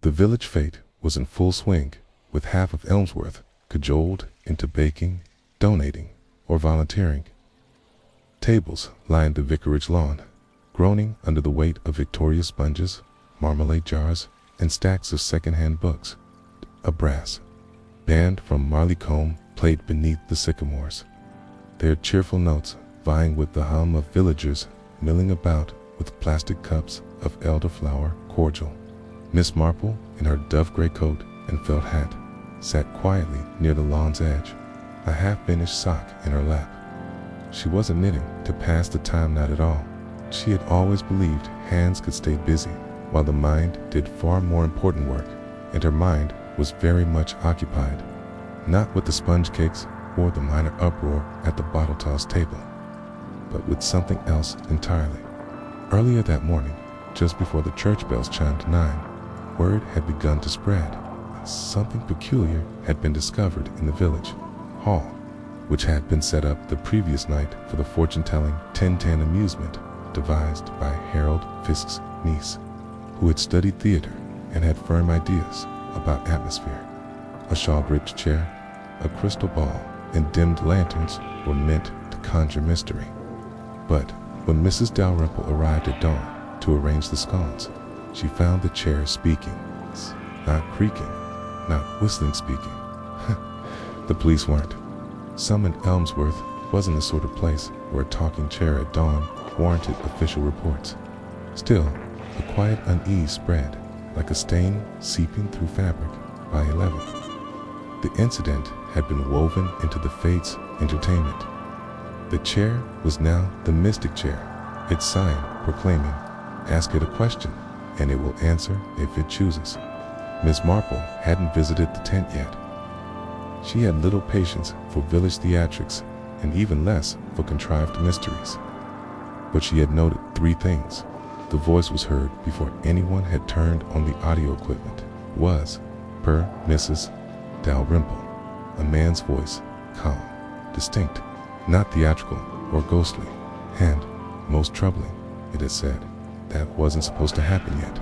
The village fete was in full swing, with half of Elmsworth cajoled into baking, donating, or volunteering. Tables lined the vicarage lawn, groaning under the weight of Victoria sponges, marmalade jars, and stacks of second-hand books. A brass band from Marleycombe played beneath the sycamores, their cheerful notes vying with the hum of villagers milling about with plastic cups of elderflower cordial. Miss Marple, in her dove-gray coat and felt hat, sat quietly near the lawn's edge, a half-finished sock in her lap. She wasn't knitting to pass the time, not at all. She had always believed hands could stay busy while the mind did far more important work, and her mind was very much occupied, not with the sponge cakes or the minor uproar at the bottle toss table, but with something else entirely. Earlier that morning, just before the church bells chimed 9, word had begun to spread. Something peculiar had been discovered in the village hall, which had been set up the previous night for the fortune-telling 10-10 amusement devised by Harold Fisk's niece, who had studied theater and had firm ideas about atmosphere. A shawl-draped chair, a crystal ball, and dimmed lanterns were meant to conjure mystery. But when Mrs. Dalrymple arrived at dawn to arrange the scones, she found the chair speaking, not creaking, not whistling speaking. The police weren't. Some in Elmsworth wasn't the sort of place where a talking chair at dawn warranted official reports. Still, a quiet unease spread, like a stain seeping through fabric, by 11. The incident had been woven into the fates' entertainment. The chair was now the mystic chair, its sign proclaiming, "Ask it a question, and it will answer if it chooses." Miss Marple hadn't visited the tent yet. She had little patience for village theatrics, and even less for contrived mysteries. But she had noted 3 things. The voice was heard before anyone had turned on the audio equipment. Was, per Mrs. Dalrymple, a man's voice, calm, distinct, not theatrical or ghostly, and, most troubling, it is said, that wasn't supposed to happen yet.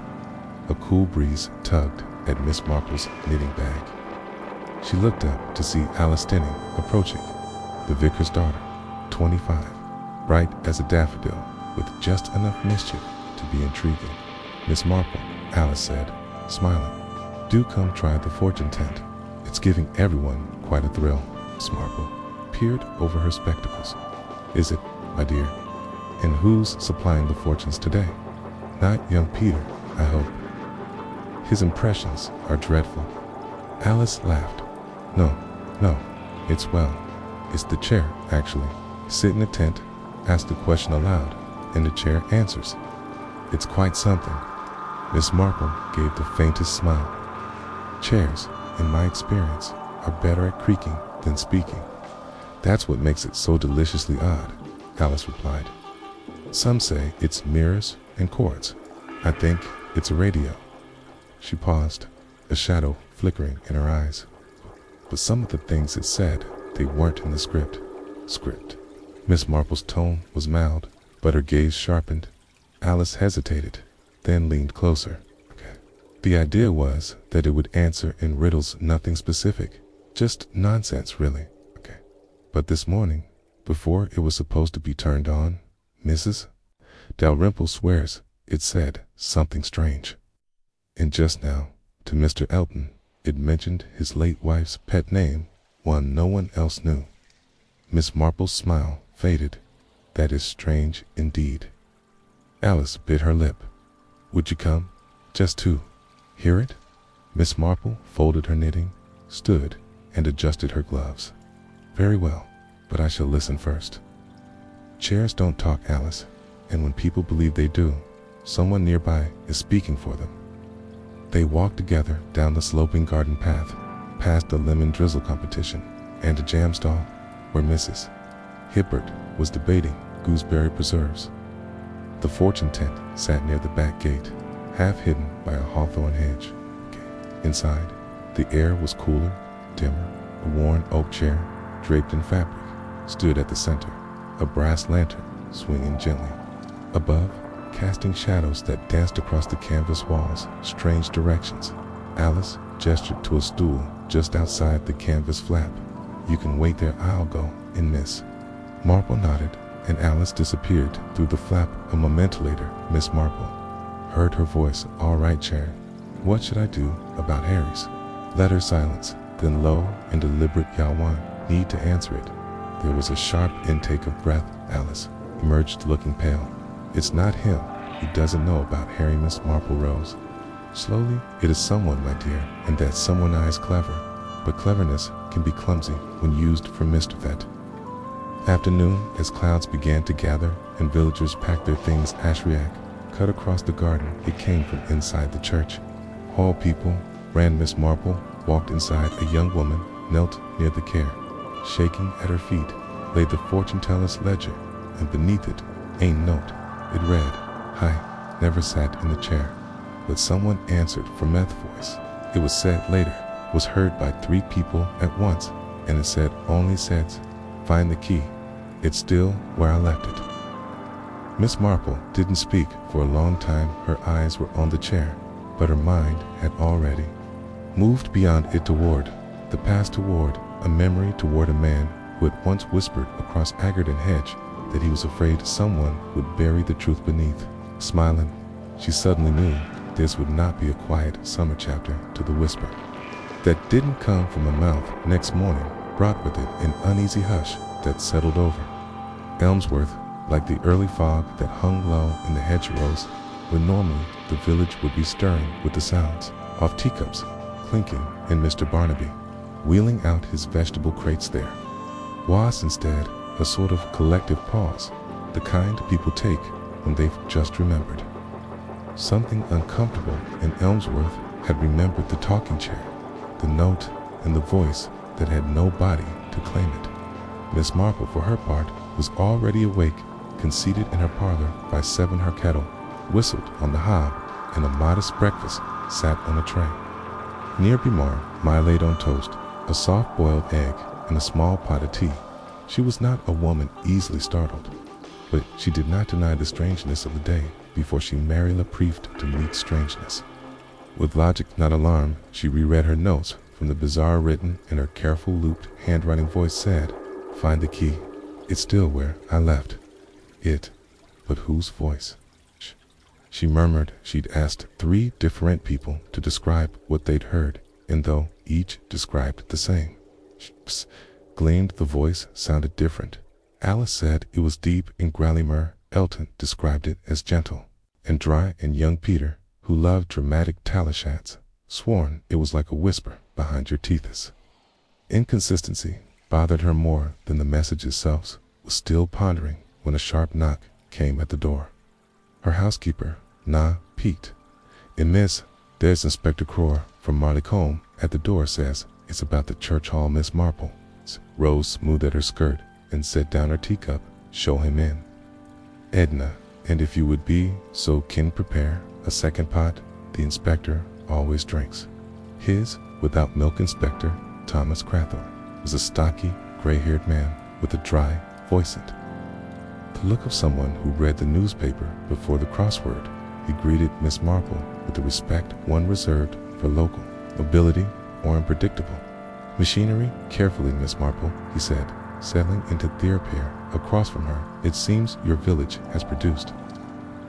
A cool breeze tugged at Miss Marple's knitting bag. She looked up to see Alice Denning approaching, the vicar's daughter, 25, bright as a daffodil, with just enough mischief to be intriguing. "Miss Marple," Alice said, smiling, "do come try the fortune tent. It's giving everyone quite a thrill." Miss Marple peered over her spectacles. "Is it, my dear? And who's supplying the fortunes today? Not young Peter, I hope. His impressions are dreadful." Alice laughed. No, it's the chair, actually. Sit in a tent, ask the question aloud, and the chair answers. It's quite something." Miss Marple gave the faintest smile. "Chairs, in my experience, are better at creaking than speaking. That's what makes it so deliciously odd," Alice replied. "Some say it's mirrors and chords. I think it's a radio." She paused, a shadow flickering in her eyes. But some of the things it said, they weren't in the script. Miss Marple's tone was mild, but her gaze sharpened. Alice hesitated, then leaned closer. The idea was that it would answer in riddles, nothing specific, just nonsense, really. But this morning, before it was supposed to be turned on, Mrs. Dalrymple swears it said something strange. And just now, to Mr. Elton, it mentioned his late wife's pet name, one no one else knew. Miss Marple's smile faded. "That is strange indeed." Alice bit her lip. "Would you come, just to hear it?" Miss Marple folded her knitting, stood, and adjusted her gloves. "Very well, but I shall listen first." Chairs don't talk, Alice, and when people believe they do, someone nearby is speaking for them. They walked together down the sloping garden path, past the lemon drizzle competition, and a jam stall where Mrs. Hibbert was debating gooseberry preserves. The fortune tent sat near the back gate, half hidden by a hawthorn hedge. Inside, the air was cooler, dimmer. A worn oak chair, draped in fabric, stood at the center, a brass lantern swinging gently. Above, casting shadows that danced across the canvas walls, strange directions, Alice gestured to a stool just outside the canvas flap. "You can wait there, I'll go." And Miss Marple nodded, and Alice disappeared through the flap. A moment later, Miss Marple heard her voice. "All right, Sharon, what should I do about Harry's letter?" Silence, then low and deliberate. "Yawan need to answer it." There was a sharp intake of breath. Alice emerged looking pale. "It's not him. He doesn't know about Harry." Miss Marple rose slowly. "It is someone, my dear, and that someone is clever, but cleverness can be clumsy when used for mischief." At afternoon, as clouds began to gather and villagers packed their things, Ashriak cut across the garden. It came from inside the church hall. People ran. Miss Marple walked inside. A young woman knelt near the chair. Shaking at her feet lay the fortune teller's ledger, and beneath it a note. It read, "I never sat in the chair." But someone answered. Meth's voice, it was said later, was heard by 3 people at once, and it said, "Only says, find the key. It's still where I left it." Miss Marple didn't speak for a long time. Her eyes were on the chair, but her mind had already moved beyond it toward the past, toward a memory, toward a man who had once whispered across Agatha hedge that he was afraid someone would bury the truth beneath. Smiling, she suddenly knew this would not be a quiet summer chapter to the whisper that didn't come from a mouth. Next morning brought with it an uneasy hush that settled over Elmsworth, like the early fog that hung low in the hedgerows, when normally the village would be stirring with the sounds of teacups clinking and Mr. Barnaby wheeling out his vegetable crates. There was instead a sort of collective pause, the kind people take when they've just remembered something uncomfortable, and Elmsworth had remembered the talking chair, the note, and the voice that had no body to claim it. Miss Marple, for her part, was already awake, conceited in her parlor by 7. Her kettle whistled on the hob, and a modest breakfast sat on a tray. Near Bimar, Maya laid on toast, a soft-boiled egg, and a small pot of tea. She was not a woman easily startled, but she did not deny the strangeness of the day before she merely approved to meet strangeness. With logic, not alarm, she reread her notes from the bazaar. Written in her careful, looped handwriting, voice said, "Find the key. It's still where I left it." But whose voice? She murmured. She'd asked 3 different people to describe what they'd heard, and though each described the same, gleamed the voice sounded different. Alice said it was deep and growly. Elton described it as gentle and dry, and young Peter, who loved dramatic talishats, sworn it was like a whisper behind your teeth. Inconsistency bothered her more than the message itself. Was still pondering when a sharp knock came at the door. Her housekeeper, peeked. "And Miss, there's Inspector Crore from Marleycombe at the door. Says it's about the church hall." Miss Marple rose, smoothed at her skirt, and set down her teacup. "Show him in, Edna, and if you would be so kin, prepare a second pot. The inspector always drinks his without milk." Inspector Thomas Crathorne was a stocky, gray-haired man with a dry voice and the look of someone who read the newspaper before the crossword. He greeted Miss Marple with the respect one reserved for local nobility or unpredictable machinery. "Carefully, Miss Marple," he said, settling into their pair across from her. "It seems your village has produced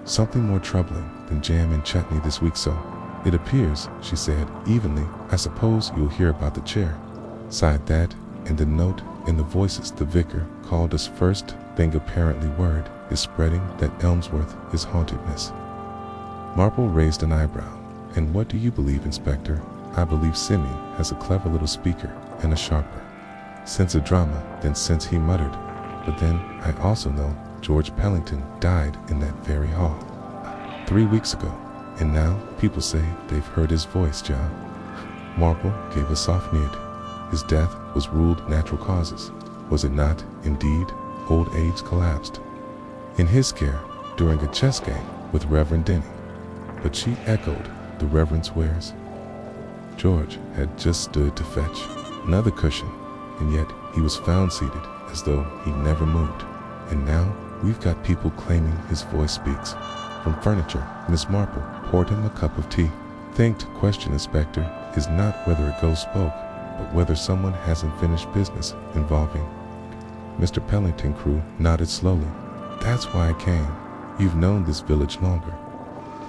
something more troubling than jam and chutney this week." "So it appears," she said evenly. "I suppose you'll hear about the chair." Sighed that, and the note in the voices. "The vicar called us first thing. Apparently word is spreading that Elmsworth is haunted." Miss Marple raised an eyebrow. "And what do you believe, Inspector?" "I believe Simeon has a clever little speaker and a sharper sense of drama than sense," he muttered. "But then I also know George Pellington died in that very hall 3 weeks ago, and now people say they've heard his voice." John Marple gave a soft nod. "His death was ruled natural causes, was it not?" "Indeed, old age collapsed in his care during a chess game with Reverend Denny." But she echoed the Reverend's wares. George had just stood to fetch another cushion, and yet he was found seated as though he never moved. And now we've got people claiming his voice speaks from furniture. Miss Marple poured him a cup of tea. thing to question, Inspector, is not whether a ghost spoke, but whether someone has unfinished business involving. Mr. Pellington Crew nodded slowly. That's why I came. You've known this village longer.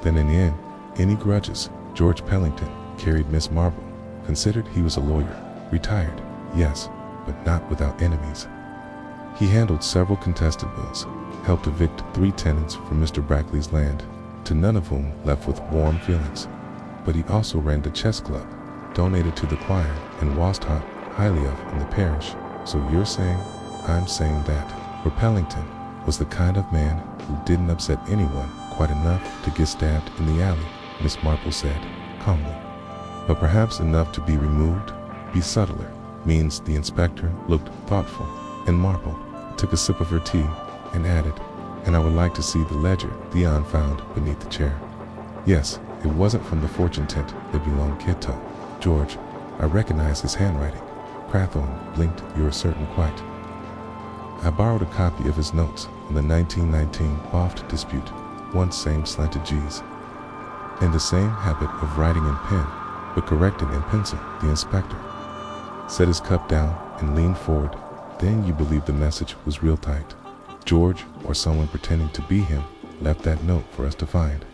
Then in the end, any grudges? George Pellington carried Miss Marple, considered he was a lawyer, retired, yes, but not without enemies. He handled several contested wills, helped evict 3 tenants from Mr. Brackley's land, to none of whom left with warm feelings. But he also ran the chess club, donated to the choir, and was thought highly of in the parish. So you're saying, I'm saying that. For Pellington was the kind of man who didn't upset anyone quite enough to get stabbed in the alley, Miss Marple said, calmly. But perhaps enough to be removed, be subtler, means the inspector looked thoughtful, and Marple took a sip of her tea and added, and I would like to see the ledger Theon found beneath the chair. Yes, it wasn't from the fortune tent that belonged Kidto. George, I recognize his handwriting. Crathorne blinked, you're certain quite. I borrowed a copy of his notes on the 1919 Boft dispute, once same slanted G's. In the same habit of writing in pen, but correcting in pencil, the inspector set his cup down and leaned forward. Then you believe the message was real tight. George, or someone pretending to be him, left that note for us to find.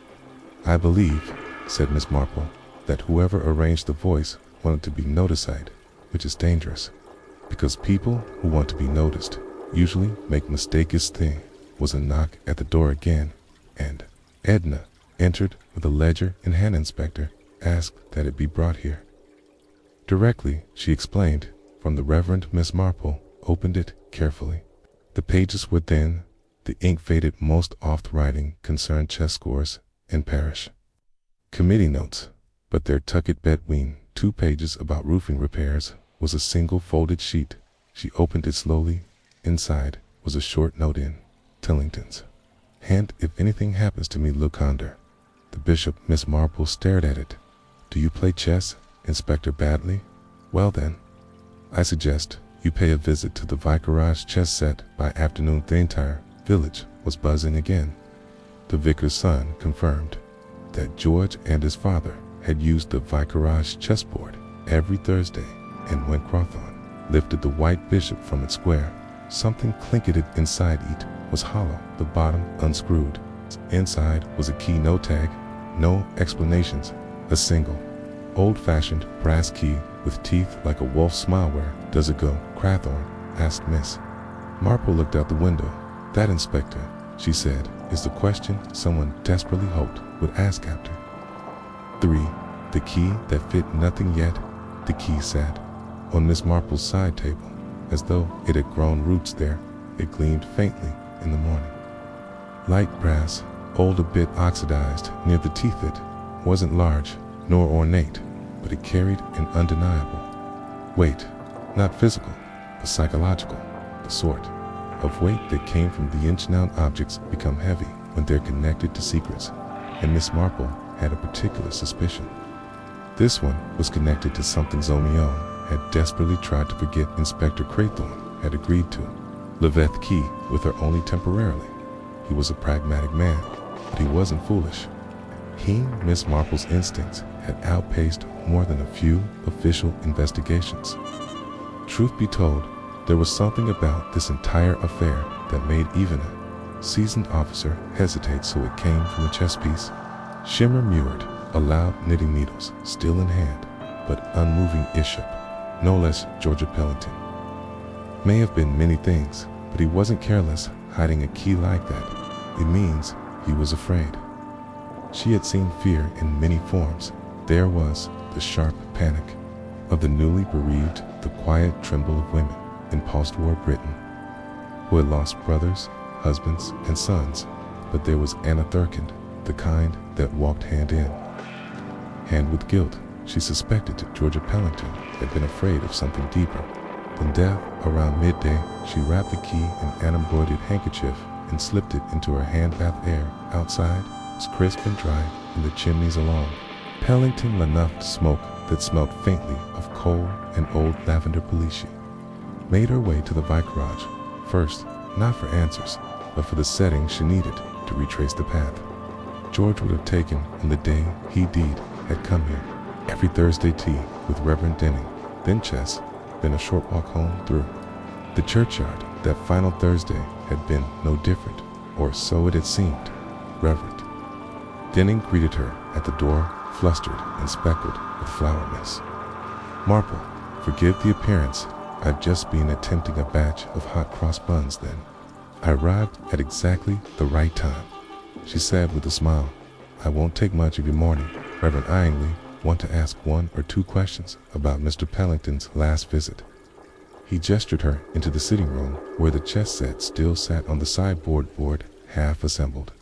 I believe, said Miss Marple, that whoever arranged the voice wanted to be noticed, which is dangerous, because people who want to be noticed usually make mistakes. Thing was a knock at the door again, and Edna entered with a ledger in hand. Inspector asked that it be brought here. Directly, she explained, from the Reverend Miss Marple, opened it carefully. The pages were thin, the ink faded, most oft writing concerned chess scores and parish committee notes, but there tucked between 2 pages about roofing repairs was a single folded sheet. She opened it slowly. Inside was a short note in Tillington's hand. If anything happens to me, look under. The bishop. Miss Marple stared at it. Do you play chess, Inspector? Badly? Well then, I suggest you pay a visit to the vicarage chess set by afternoon. The entire village was buzzing again. The vicar's son confirmed that George and his father had used the vicarage chessboard every Thursday, and when Crawthorne lifted the white bishop from its square, something clinked inside it was hollow, the bottom unscrewed. Inside was a key, no tag, no explanations, a single, old-fashioned brass key with teeth like a wolf's smile. Where does it go? Crawthorne asked Miss Marple looked out the window. That, Inspector, she said, is the question someone desperately hoped would ask after 3. The key that fit nothing yet. The key sat on Miss Marple's side table, as though it had grown roots there. It gleamed faintly in the morning. Light brass, old, a bit oxidized near the teeth. It wasn't large nor ornate, but it carried an undeniable weight, not physical, but psychological, the sort of weight that came from the inch-now. Objects become heavy when they're connected to secrets, and Miss Marple had a particular suspicion. This one was connected to something Zomion had desperately tried to forget. Inspector Crawthorne had agreed to Leveth Key with her only temporarily. He was a pragmatic man, but he wasn't foolish. Miss Marple's instincts had outpaced more than a few official investigations. Truth be told, there was something about this entire affair that made even a seasoned officer hesitate. So it came from a chess piece. Shimmer mirrored a loud knitting, needles still in hand, but unmoving Bishop, no less. Georgia Pellington may have been many things, but he wasn't careless hiding a key like that. It means he was afraid. She had seen fear in many forms. There was the sharp panic of the newly bereaved, the quiet tremble of women in post-war Britain who had lost brothers, husbands, and sons. But there was Anna Thurkind, the kind that walked hand in hand with guilt. She suspected that Georgia Pellington had been afraid of something deeper than death. Around midday, she wrapped the key in an embroidered handkerchief and slipped it into her hand bath. Air outside was crisp and dry, and the chimneys along Pellington enough smoke that smelled faintly of coal and old lavender police. Made her way to the vicarage, first, not for answers, but for the setting she needed to retrace the path George would have taken on the day he did had come here. Every Thursday tea with Reverend Denning, then chess, then a short walk home through the churchyard. That final Thursday had been no different, or so it had seemed. Reverend Denning greeted her at the door, flustered and speckled with flour mist. "Marple, forgive the appearance. I've just been attempting a batch of hot cross buns then. I arrived at exactly the right time," she said with a smile. "I won't take much of your morning. Reverend Ironley want to ask 1 or 2 questions about Mr. Pellington's last visit." He gestured her into the sitting room where the chess set still sat on the sideboard board, half assembled.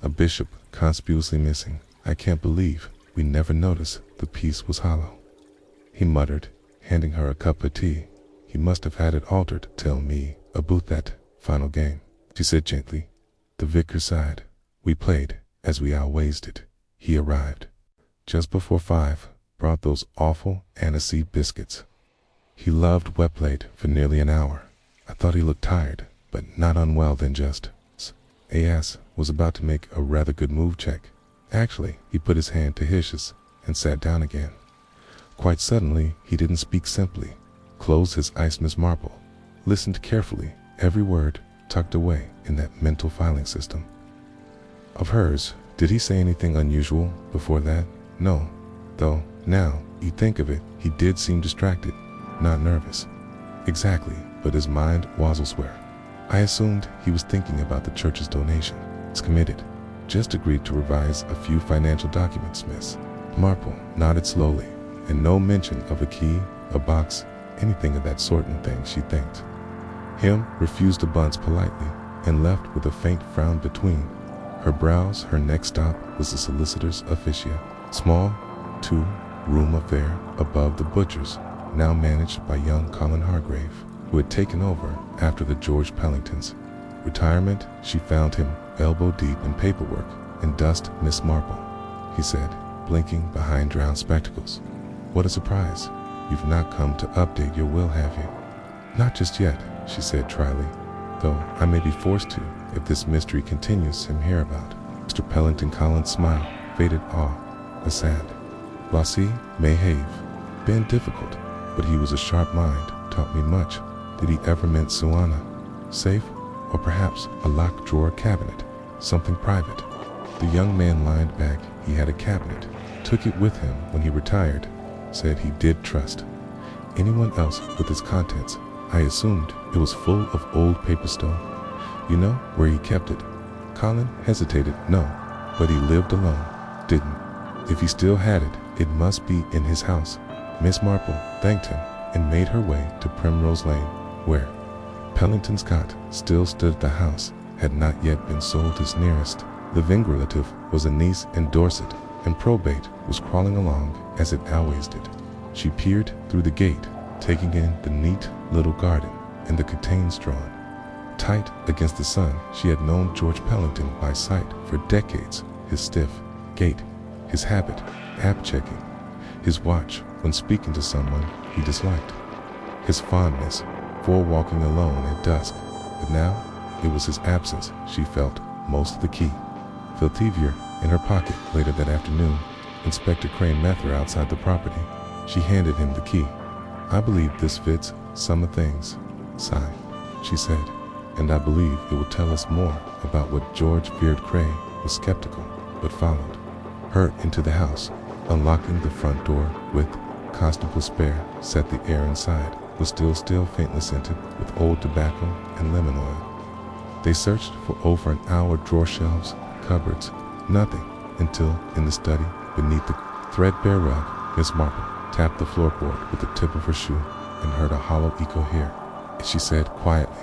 A bishop conspicuously missing. "I can't believe we never noticed the piece was hollow," he muttered, handing her a cup of tea. "He must have had it altered, tell me, about that final game," she said gently. The vicar sighed. "We played as we always did." He arrived just before 5, brought those awful aniseed biscuits. He loved wet plate for nearly an hour. I thought he looked tired, but not unwell than just. A.S. was about to make a rather good move check. Actually, he put his hand to his and sat down again. Quite suddenly, he didn't speak simply. Closed his eyes. Miss Marple listened carefully, every word tucked away in that mental filing system of hers. Did he say anything unusual before that? No. Though, now you think of it, he did seem distracted, not nervous. Exactly, but his mind was elsewhere. I assumed he was thinking about the church's donation. It's committed. Just agreed to revise a few financial documents, Miss Marple nodded slowly, and no mention of a key, a box, anything of that sort and thing, she thanked him, refused the buns politely, and left with a faint frown between her brows. Her next stop was the solicitor's officia, small, 2-room affair above the butcher's, now managed by young Colin Hargrave, who had taken over after the George Pellington's retirement. She found him elbow deep in paperwork and dust. "Miss Marple," he said, blinking behind round spectacles. "What a surprise. You've not come to update your will, have you?" "Not just yet," she said tritely, "though I may be forced to if this mystery continues him hereabout." Mr. Pellington Collins' smile faded awe, a sad. Lassie may have been difficult, but he was a sharp mind, taught me much. Did he ever meant Suana? Safe? Or perhaps a locked drawer cabinet? Something private? The young man lined back. He had a cabinet. Took it with him when he retired. Said he did trust anyone else with its contents. I assumed it was full of old paper stone. You know where he kept it? Colin hesitated. No, but he lived alone, didn't. If he still had it, it must be in his house. Miss Marple thanked him and made her way to Primrose Lane, where Pellington's cot still stood. The house had not yet been sold. His nearest living relative was a niece in Dorset, and probate was crawling along as it always did. She peered through the gate, taking in the neat little garden and the curtains drawn tight against the sun. She had known George Pellington by sight for decades. His stiff gait, his habit, app-checking, his watch when speaking to someone he disliked, his fondness for walking alone at dusk. But now it was his absence she felt most of the key. Filtivier in her pocket. Later that afternoon, Inspector Crane met her outside the property. She handed him the key. "I believe this fits some of things. Sigh," she said, "and I believe it will tell us more about what George feared." Crane was skeptical, but followed her into the house, unlocking the front door with Constable Spare. Set the air inside was still faintly scented with old tobacco and lemon oil. They searched for over an hour. Drawer shelves, cupboards, nothing, until in the study, beneath the threadbare rug, Miss Marple tapped the floorboard with the tip of her shoe and heard a hollow echo here. She said quietly.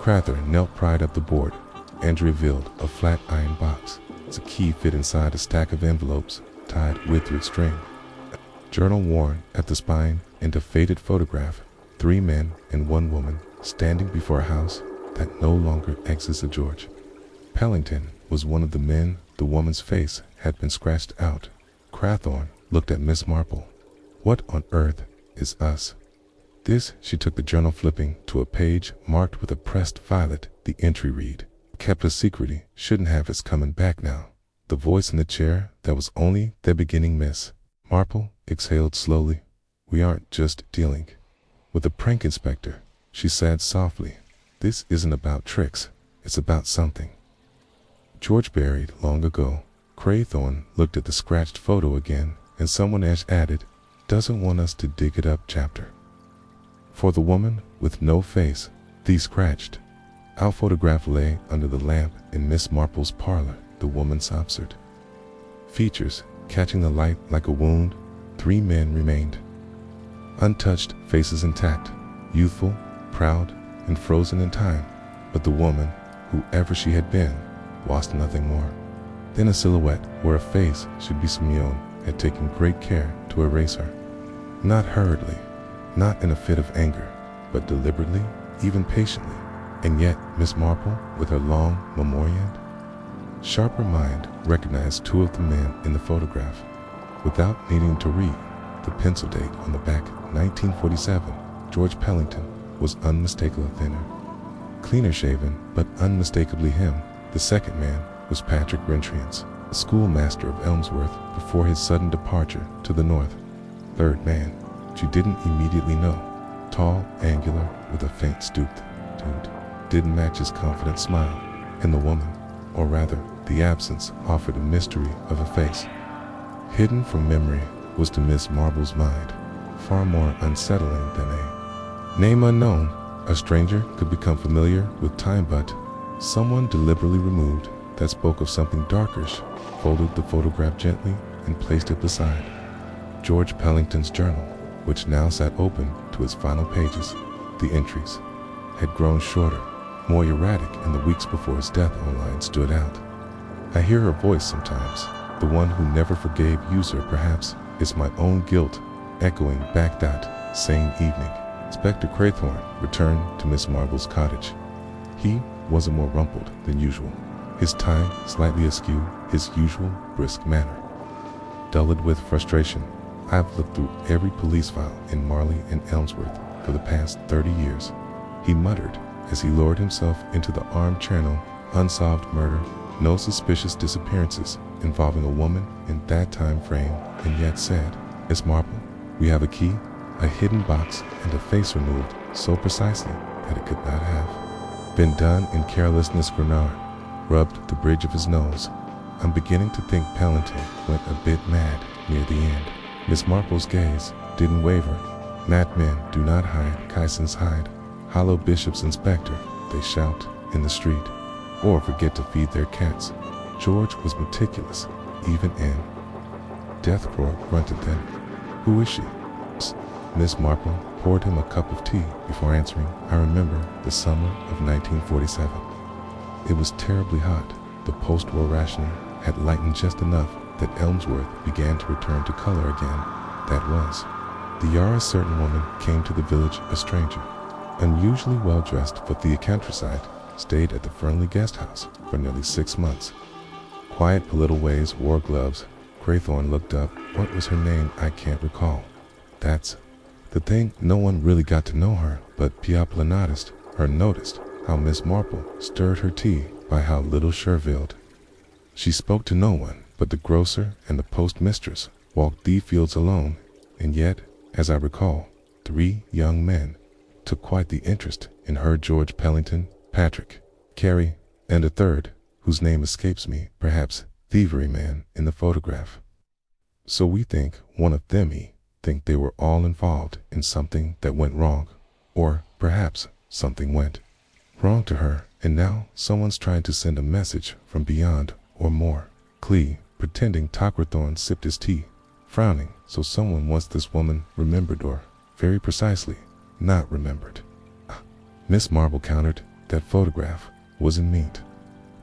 Crather knelt, pried up the board, and revealed a flat iron box. Its key fit inside a stack of envelopes tied with thread string. A journal worn at the spine and a faded photograph. 3 men and 1 woman standing before a house that no longer existed. George Pellington was one of the men. The woman's face had been scratched out. Crathorne looked at Miss Marple. "What on earth is us?" This, she took the journal, flipping to a page marked with a pressed violet. The entry read, "Kept a secret, shouldn't have, it's coming back now." The voice in the chair that was only the beginning. Miss Marple exhaled slowly. We aren't just dealing with a prank, Inspector, she said softly. This isn't about tricks, it's about something George buried long ago. Craythorne looked at the scratched photo again, and someone else added, doesn't want us to dig it up, chapter. For the woman with no face, the scratched out photograph lay under the lamp in Miss Marple's parlor. The woman's absurd features catching the light like a wound. 3 men remained untouched, faces intact, youthful, proud, and frozen in time. But the woman, whoever she had been, was nothing more than a silhouette where a face should be. Simeon had taken great care to erase her. Not hurriedly, not in a fit of anger, but deliberately, even patiently. And yet Miss Marple, with her long, memorient, sharper mind, recognized 2 of the men in the photograph without needing to read the pencil date on the back. 1947. George Pellington was unmistakably thinner, cleaner shaven, but unmistakably him. The second man was Patrick Rentrians, a schoolmaster of Elmsworth before his sudden departure to the north. Third man, she didn't immediately know. Tall, angular, with a faint stooped dude. Didn't match his confident smile. And the woman, or rather, the absence, offered a mystery of a face. Hidden from memory, was to Miss Marble's mind far more unsettling than a name unknown. A stranger could become familiar with time, but someone deliberately removed that spoke of something darkish, folded the photograph gently and placed it beside George Pellington's journal, which now sat open to its final pages. The entries had grown shorter, more erratic, and the weeks before his death online stood out. I hear her voice sometimes, the one who never forgave user. Perhaps it's my own guilt echoing back that same evening. Inspector Craythorne returned to Miss Marble's cottage. He wasn't more rumpled than usual, his tie slightly askew, his usual brisk manner dulled with frustration. I've looked through every police file in Marley and Elmsworth for the past 30 years, he muttered as he lowered himself into the armed channel. Unsolved murder, no suspicious disappearances involving a woman in that time frame, and yet said, Miss Marple, we have a key, a hidden box, and a face removed so precisely that it could not have been done in carelessness. Grenard rubbed the bridge of his nose. I'm beginning to think Pellington went a bit mad near the end. Miss Marple's gaze didn't waver. Madmen do not hide, Kaisans hide. Hollow bishops, Inspector, they shout in the street, or forget to feed their cats. George was meticulous, even in Deathcrow grunted then. Who is she? Miss Marple poured him a cup of tea before answering. I remember the summer of 1947. It was terribly hot. The post-war rationing had lightened just enough that Elmsworth began to return to color again. That was the year a certain woman came to the village, a stranger, unusually well-dressed for the countryside, stayed at the Fernley guest house for nearly 6 months. Quiet, little ways, wore gloves. Craythorne looked up. What was her name? I can't recall. That's the thing. No one really got to know her, but Piopla noticed how Miss Marple stirred her tea, by how little Shervilled. She spoke to no one, but the grocer and the postmistress walked the fields alone, and yet, as I recall, 3 young men took quite the interest in her. George Pellington, Patrick, Carey, and a third, whose name escapes me, perhaps thievery man in the photograph. So we think one of them think they were all involved in something that went wrong, or perhaps something went wrong to her, and now someone's trying to send a message from beyond or more. Clee, pretending Craythorne sipped his tea, frowning. So someone wants this woman remembered, or very precisely, not remembered. Miss Marple countered. That photograph wasn't meant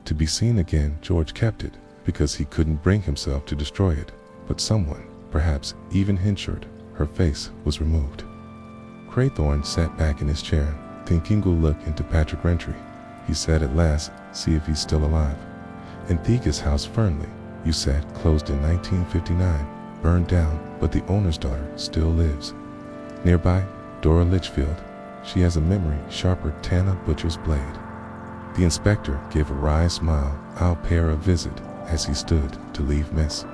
to be seen again. George kept it because he couldn't bring himself to destroy it, but someone, perhaps even Henchard, her face was removed. Craythorne sat back in his chair, thinking. Go look into Patrick Rentry, he said at last, see if he's still alive. Anthega's house, Fernley, you said, closed in 1959, burned down, but the owner's daughter still lives. Nearby, Dora Litchfield. She has a memory sharper than a butcher's blade. The inspector gave a wry smile. I'll pay her a visit, as he stood to leave. Miss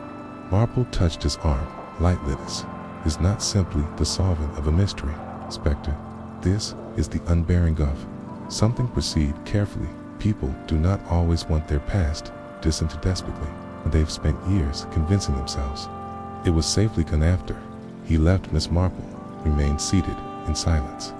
Marple touched his arm. lightliness is not simply the solving of a mystery, Spectre. This is the unbearing of. Something proceed carefully. People do not always want their past disinterred desperately, and they've spent years convincing themselves it was safely gone after. He left. Miss Marple remained seated in silence.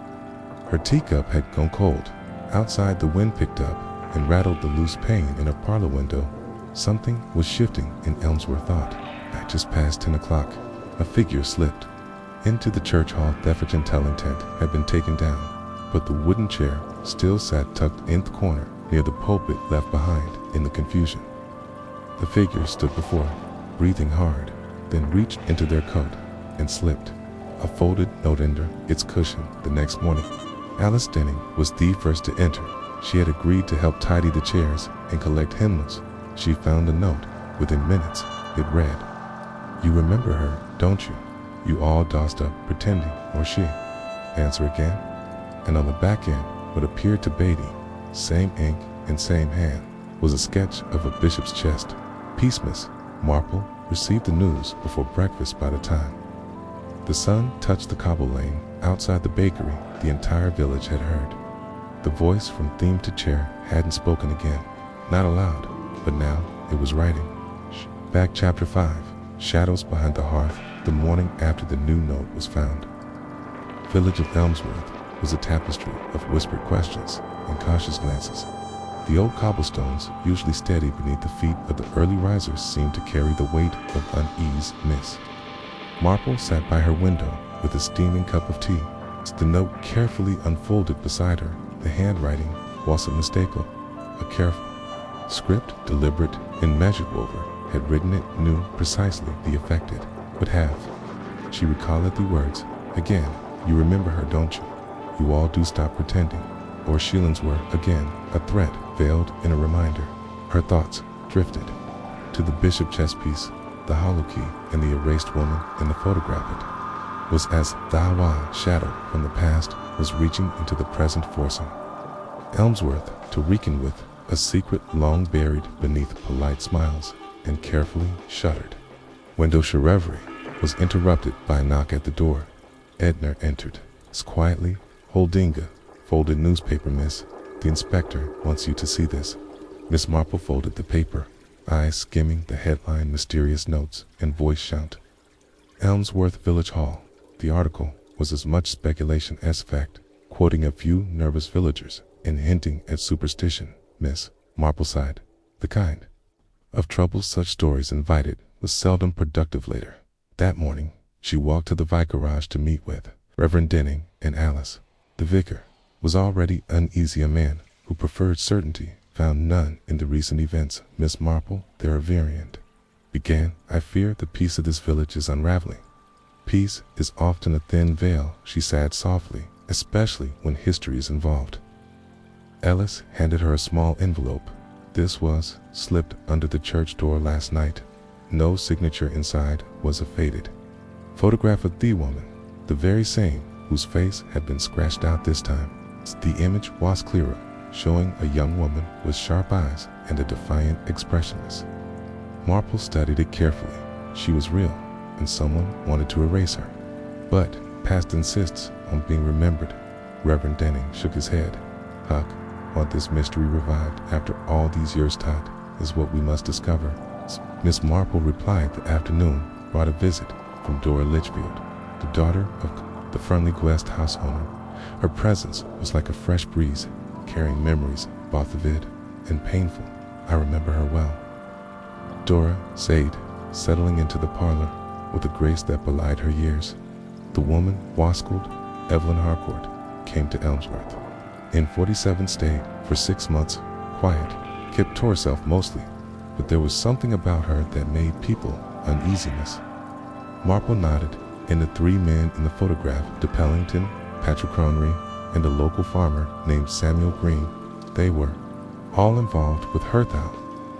Her teacup had gone cold. Outside, the wind picked up and rattled the loose pane in her parlor window. Something was shifting in Elmsworth thought. At just past 10 o'clock, a figure slipped into the church hall. The fortune-telling tent had been taken down, but the wooden chair still sat tucked in the corner near the pulpit left behind in the confusion. The figure stood before her, breathing hard, then reached into their coat and slipped a folded note under its cushion. The next morning, Alice Denning was the first to enter. She had agreed to help tidy the chairs and collect hymnals. She found a note. Within minutes, it read, "You remember her, don't you? You all dossed up pretending, or she?" Answer again. And on the back end, what appeared to Beatty, same ink and same hand, was a sketch of a bishop's chest. Peace, Miss Marple received the news before breakfast. By the time the sun touched the cobble lane outside the bakery, the entire village had heard. The voice from theme to chair hadn't spoken again, not aloud, but now it was writing. Back chapter 5, shadows behind the hearth, the morning after the new note was found. Village of Elmsworth was a tapestry of whispered questions and cautious glances. The old cobblestones, usually steady beneath the feet of the early risers, seemed to carry the weight of unease. Miss Marple sat by her window with a steaming cup of tea. The note carefully unfolded beside her. The handwriting wasn't mistakable. A careful script, deliberate and measured over, had written it, knew precisely the effect it would have. She recalled the words again. "You remember her, don't you? You all do stop pretending." Or Sheilan's were again, a threat veiled in a reminder. Her thoughts drifted to the bishop chess piece, the hollow key, and the erased woman in the photograph. It was as the Hawa shadow from the past was reaching into the present, forcing Elmsworth to reckon with a secret long buried beneath polite smiles and carefully shuttered. Window's reverie was interrupted by a knock at the door. Edna entered quietly, holding a folded newspaper. "Miss, the inspector wants you to see this." Miss Marple folded the paper, eyes skimming the headline, mysterious notes, and voice shout. Elmsworth Village Hall. The article was as much speculation as fact, quoting a few nervous villagers and hinting at superstition. Miss Marple sighed. The kind of trouble such stories invited was seldom productive. Later that morning, she walked to the vicarage to meet with Reverend Denning and Alice. The vicar was already uneasy, a man who preferred certainty, found none in the recent events. "Miss Marple," their variant began, "I fear the peace of this village is unraveling." Peace is often a thin veil, she sighed softly, especially when history is involved. Ellis handed her a small envelope. This was slipped under the church door last night. No signature inside, was a faded photograph of the woman, the very same whose face had been scratched out this time. The image was clearer, showing a young woman with sharp eyes and a defiant expressionless. Marple studied it carefully. She was real, and someone wanted to erase her. But past insists on being remembered. Reverend Denning shook his head. "Huck, want this mystery revived after all these years? Taught is what we must discover." Miss Marple replied. The afternoon brought a visit from Dora Litchfield, the daughter of the friendly guest house owner. Her presence was like a fresh breeze, carrying memories both vivid and painful. "I remember her well," Dora said, settling into the parlor with a grace that belied her years. The woman, wascalled Evelyn Harcourt, came to Elmsworth. In 47 stayed for 6 months, quiet, kept to herself mostly, but there was something about her that made people uneasiness. Marple nodded, and the 3 men in the photograph, de Pellington, Patrick Connery, and a local farmer named Samuel Green, they were all involved with her, though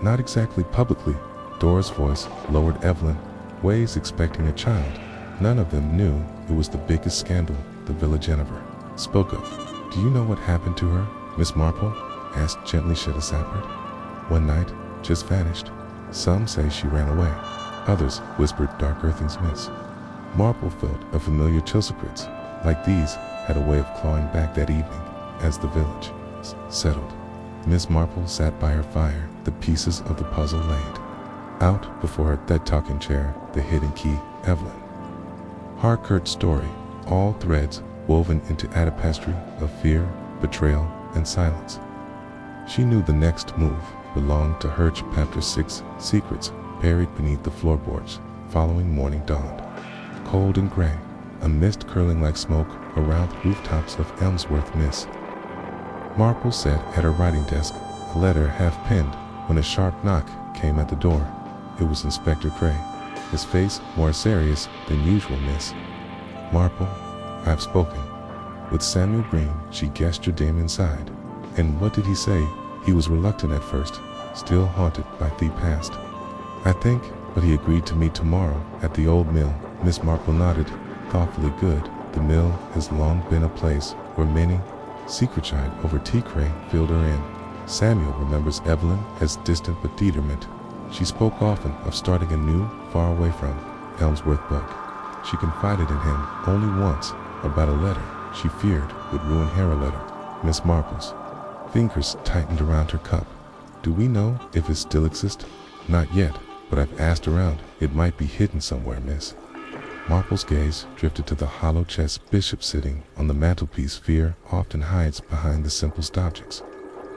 not exactly publicly. Dora's voice lowered. "Evelyn Way's expecting a child. None of them knew it was the biggest scandal the village ever spoke of." "Do you know what happened to her?" Miss Marple asked gently. Shetta Sappert. "One night, just vanished. Some say she ran away. Others whispered darker things." Miss Marple felt a familiar chill secrets, like these had a way of clawing back that evening as the village settled. Miss Marple sat by her fire, the pieces of the puzzle laid out before her, that talking chair, the hidden key, Evelyn. Harcourt's story, all threads woven into a tapestry of fear, betrayal, and silence. She knew the next move belonged to her, chapter 6, secrets buried beneath the floorboards. Following morning dawned, cold and gray, a mist curling like smoke around the rooftops of Elmsworth. Miss Marple sat at her writing desk, a letter half penned, when a sharp knock came at the door. It was Inspector Gray, his face more serious than usual. Miss Marple, I've spoken with Samuel Green. She guessed your name inside. And what did he say? He was reluctant at first, still haunted by the past. I think, but he agreed to meet tomorrow at the old mill. Miss Marple nodded, thoughtfully. Good. The mill has long been a place where many secrets over tea tray filled her in. Samuel remembers Evelyn as distant but determined. She spoke often of starting a new, far away from Elmsworth book. She confided in him only once about a letter she feared would ruin her. Letter. Miss Marple's fingers tightened around her cup. Do we know if it still exists? Not yet, but I've asked around. It might be hidden somewhere. Miss Marple's gaze drifted to the hollow chest bishop sitting on the mantelpiece. Fear often hides behind the simplest objects.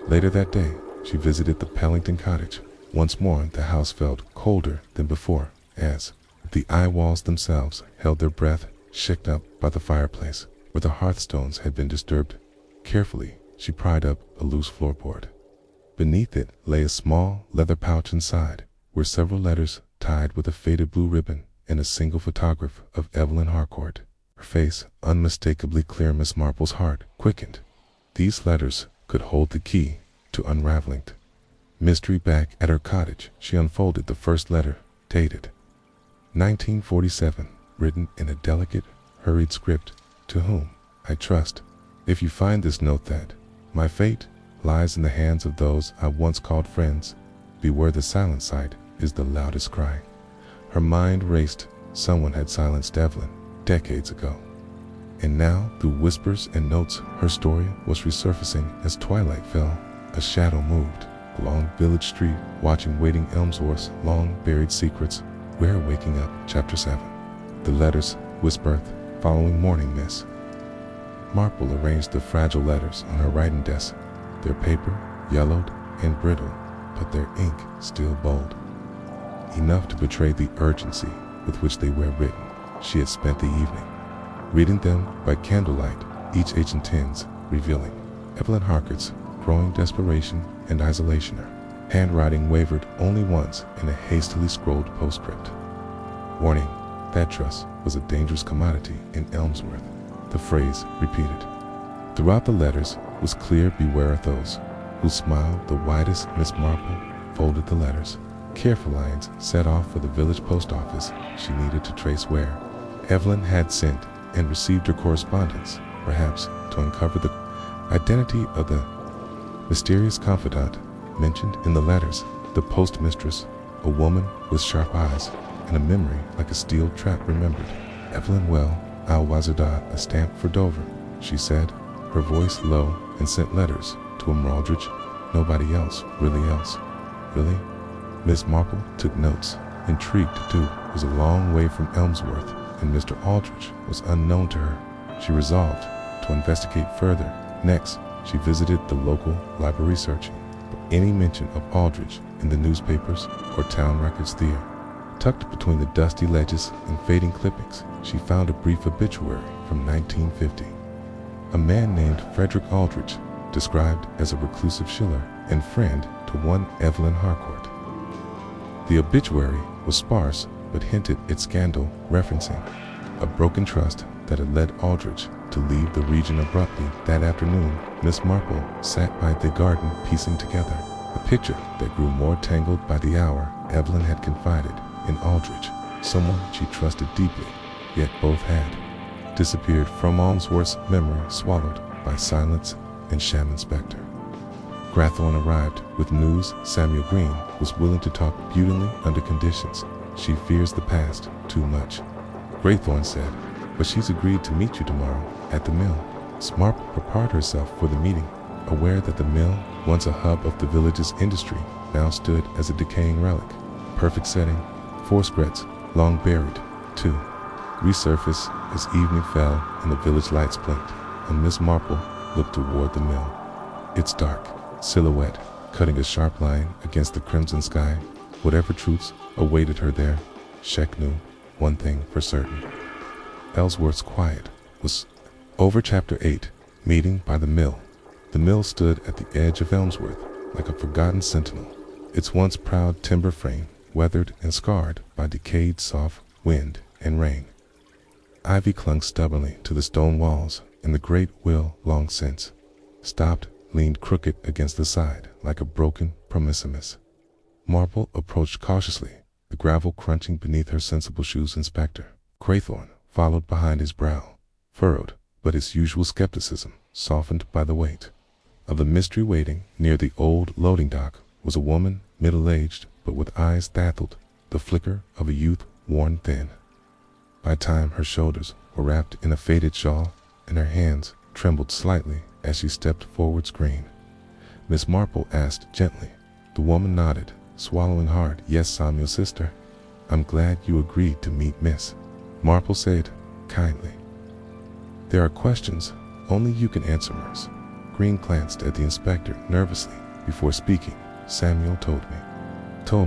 Later that day, she visited the Pellington cottage. Once more, the house felt colder than before, as the eye walls themselves held their breath, shook up by the fireplace, where the hearthstones had been disturbed. Carefully, she pried up a loose floorboard. Beneath it lay a small leather pouch. Inside were several letters tied with a faded blue ribbon and a single photograph of Evelyn Harcourt, her face unmistakably clear. Miss Marple's heart quickened. These letters could hold the key to unraveling mystery. Back at her cottage, she unfolded the first letter, dated 1947, written in a delicate, hurried script. To whom I trust. If you find this note, that my fate lies in the hands of those I once called friends. Beware, the silent side is the loudest cry. Her mind raced. Someone had silenced Evelyn decades ago. And now, through whispers and notes, her story was resurfacing. As twilight fell, a shadow moved along Village Street, watching, waiting Elmsworth's long-buried secrets. We're waking up. Chapter 7. The letters whispered. Following morning, Miss Marple arranged the fragile letters on her writing desk, their paper yellowed and brittle, but their ink still bold, enough to betray the urgency with which they were written. She had spent the evening reading them by candlelight, each page and tins revealing Evelyn Harcourt's growing desperation and isolation. Her handwriting wavered only once in a hastily scrawled postscript. Warning, that trust was a dangerous commodity in Elmsworth. The phrase repeated throughout the letters was clear. Beware of those who smile the widest. Miss Marple folded the letters. Careful lines set off for the village post office. She needed to trace where Evelyn had sent and received her correspondence, perhaps to uncover the identity of the mysterious confidant mentioned in the letters. The postmistress, a woman with sharp eyes and a memory like a steel trap, remembered Evelyn well. Al Wazada, a stamp for Dover, she said, her voice low, and sent letters to Aldrich. Nobody else. Really? Miss Marple took notes, intrigued too. It was a long way from Elmsworth, and Mr. Aldrich was unknown to her. She resolved to investigate further. Next, she visited the local library, searching for any mention of Aldrich in the newspapers or town records. There, tucked between the dusty ledges and fading clippings, she found a brief obituary from 1950. A man named Frederick Aldrich, described as a reclusive shiller and friend to one Evelyn Harcourt. The obituary was sparse but hinted at scandal, referencing a broken trust that had led Aldrich to leave the region abruptly. That afternoon, Miss Marple sat by the garden, piecing together a picture that grew more tangled by the hour. Evelyn had confided in Aldrich, someone she trusted deeply, yet both had disappeared from Elmsworth's memory, swallowed by silence and sham inspector. Grathorne arrived with news Samuel Green was willing to talk beautifully under conditions. She fears the past too much. Graythorne said, but she's agreed to meet you tomorrow at the mill. Miss Marple prepared herself for the meeting, aware that the mill, once a hub of the village's industry, now stood as a decaying relic. Perfect setting, 4 skrets, long buried, to resurface as evening fell and the village lights blinked, and Miss Marple looked toward the mill. Its dark silhouette cutting a sharp line against the crimson sky. Whatever truths awaited her there, Shek knew one thing for certain. Ellsworth's quiet was over. Chapter 8, Meeting by the Mill. The mill stood at the edge of Elmsworth, like a forgotten sentinel, its once proud timber frame weathered and scarred by decayed soft wind and rain. Ivy clung stubbornly to the stone walls, and the great wheel, long since stopped, leaned crooked against the side like a broken promiscuous. Marple approached cautiously, the gravel crunching beneath her sensible shoes. Inspector Graythorne followed behind, his brow furrowed, but his usual skepticism softened by the weight of the mystery. Waiting near the old loading dock was a woman, middle-aged but with eyes dazzled, the flicker of a youth worn thin. By time her shoulders were wrapped in a faded shawl, and her hands trembled slightly as she stepped forward. Screen. Miss Marple asked gently. The woman nodded, swallowing hard. Yes, I'm your sister. I'm glad you agreed to meet Miss Marple said kindly. There are questions only you can answer, Miss. Green glanced at the inspector nervously before speaking. Samuel told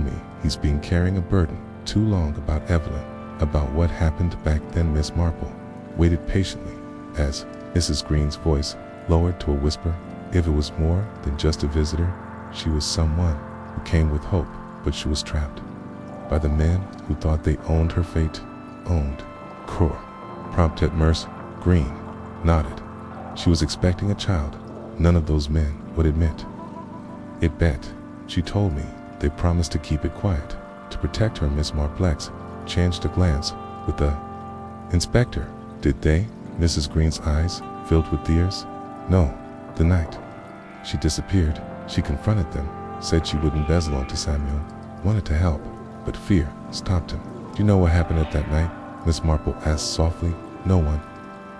me he's been carrying a burden too long about Evelyn, about what happened back then. Miss Marple waited patiently as Mrs. Green's voice lowered to a whisper. If it was more than just a visitor, she was someone who came with hope, but she was trapped by the men who thought they owned her fate. Owned. Crore. Prompted. Merce. Green nodded. She was expecting a child. None of those men would admit it. Bet. She told me they promised to keep it quiet, to protect her. Miss Marplex changed a glance with the inspector. Did they? Mrs. Green's eyes filled with tears. No. The night she disappeared, she confronted them, said she would embezzle onto Samuel, wanted to help, but fear stopped him. Do you know what happened at that night? Miss Marple asked softly. No one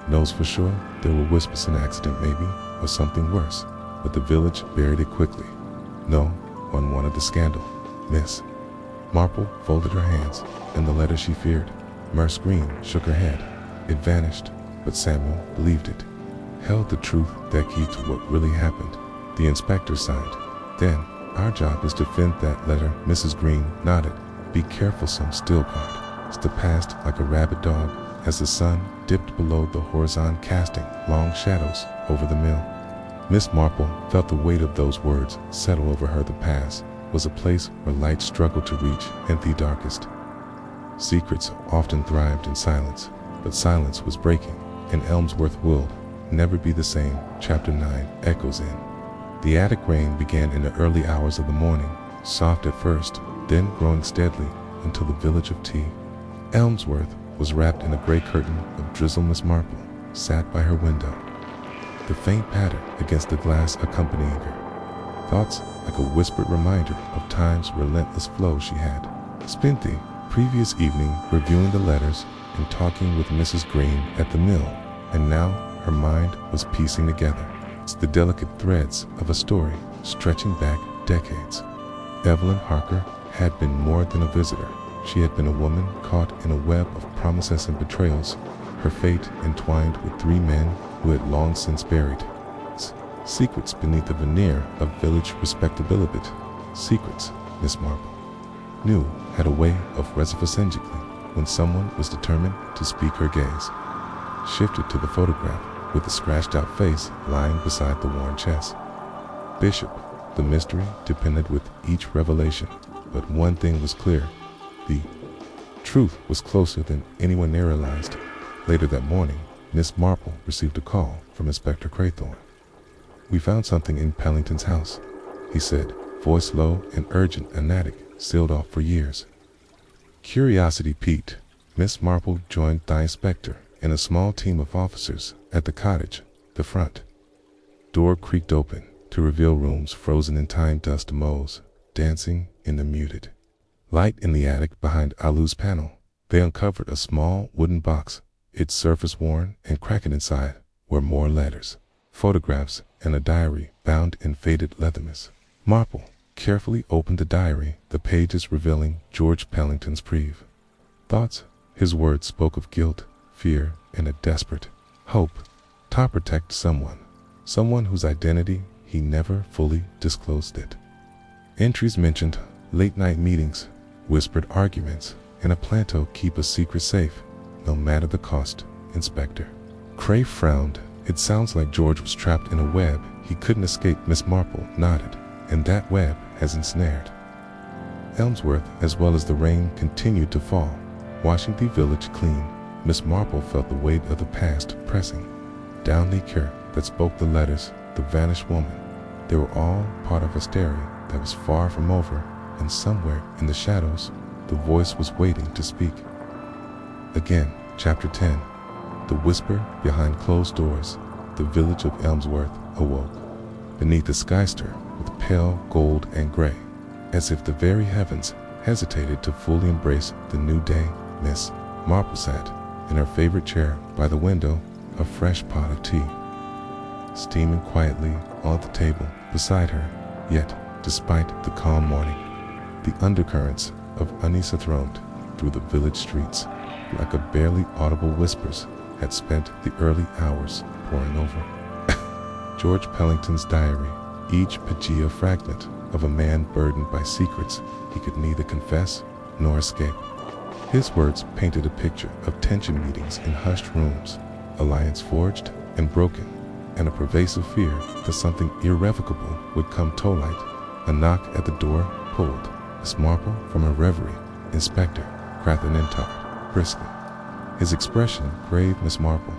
knows for sure. There were whispers, an accident maybe, or something worse, but the village buried it quickly. No one wanted the scandal. Miss Marple folded her hands, and the letter she feared. Merce Green shook her head. It vanished, but Samuel believed it. Held the truth, that key to what really happened. The inspector sighed. Then, our job is to find that letter. Mrs. Green nodded. Be careful, some still guard. Stepped past like a rabid dog as the sun dipped below the horizon, casting long shadows over the mill. Miss Marple felt the weight of those words settle over her. The past was a place where light struggled to reach, and the darkest secrets often thrived in silence, but silence was breaking, and Elmsworth would never be the same. Chapter 9 echoes in. The attic rain began in the early hours of the morning, soft at first, then growing steadily until the village of Elmsworth was wrapped in a gray curtain of drizzle. Miss Marple sat by her window, the faint patter against the glass accompanying her thoughts like a whispered reminder of time's relentless flow. She had spent the previous evening reviewing the letters and talking with Mrs. Green at the mill, and now her mind was piecing together the delicate threads of a story stretching back decades. Evelyn Harker had been more than a visitor. She had been a woman caught in a web of promises and betrayals, her fate entwined with 3 men who had long since buried secrets beneath a veneer of village respectability. Secrets, Miss Marple knew, had a way of resurfacing when someone was determined to speak. Her gaze shifted to the photograph with the scratched-out face lying beside the worn chest. Bishop. The mystery depended with each revelation, but one thing was clear. The truth was closer than anyone realized. Later that morning, Miss Marple received a call from Inspector Graythorne. We found something in Pellington's house, he said, voice low and urgent. An attic sealed off for years. Curiosity piqued. Miss Marple joined the inspector and a small team of officers at the cottage. The front door creaked open to reveal rooms frozen in time dust moles dancing in the muted light in the attic behind Alu's panel. They uncovered a small wooden box, its surface worn and cracked. Inside were more letters, photographs, and a diary bound in faded leathermas. Marple carefully opened the diary, the pages revealing George Pellington's brief thoughts. His words spoke of guilt, fear, and a desperate hope to protect someone whose identity he never fully disclosed it. Entries mentioned late-night meetings, whispered arguments, and a plan to keep a secret safe, no matter the cost. Inspector Cray frowned. It sounds like George was trapped in a web he couldn't escape. Miss Marple nodded. And that web has ensnared Elmsworth, as well as the rain continued to fall, washing the village clean. Miss Marple felt the weight of the past pressing down the care that spoke the letters, the vanished woman. They were all part of a story that was far from over, and somewhere in the shadows, the voice was waiting to speak. Again, Chapter 10. The whisper behind closed doors. The village of Elmsworth awoke beneath a skyster with pale gold and gray, as if the very heavens hesitated to fully embrace the new day. Miss Marple sat in her favorite chair by the window, a fresh pot of tea steaming quietly on the table beside her. Yet, despite the calm morning, the undercurrents of unease throned through the village streets, like a barely audible whispers had spent the early hours poring over George Pellington's diary, each page a fragment of a man burdened by secrets he could neither confess nor escape. His words painted a picture of tension meetings in hushed rooms, alliance forged and broken, and a pervasive fear that something irrevocable would come to light. A knock at the door pulled Miss Marple from her reverie. Inspector Crathen entered briskly, his expression grave. Miss Marple,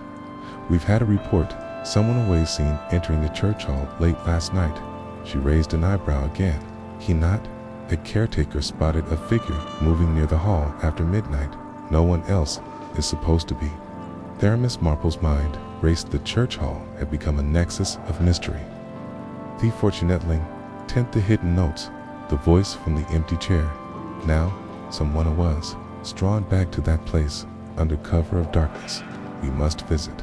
we've had a report. Someone away seen entering the church hall late last night. She raised an eyebrow again. He nodded. A caretaker spotted a figure moving near the hall after midnight. No one else is supposed to be there. Miss Marple's mind raced. The church hall had become a nexus of mystery. The fortunate link tent the hidden notes, the voice from the empty chair. Now, someone was drawn back to that place under cover of darkness. We must visit,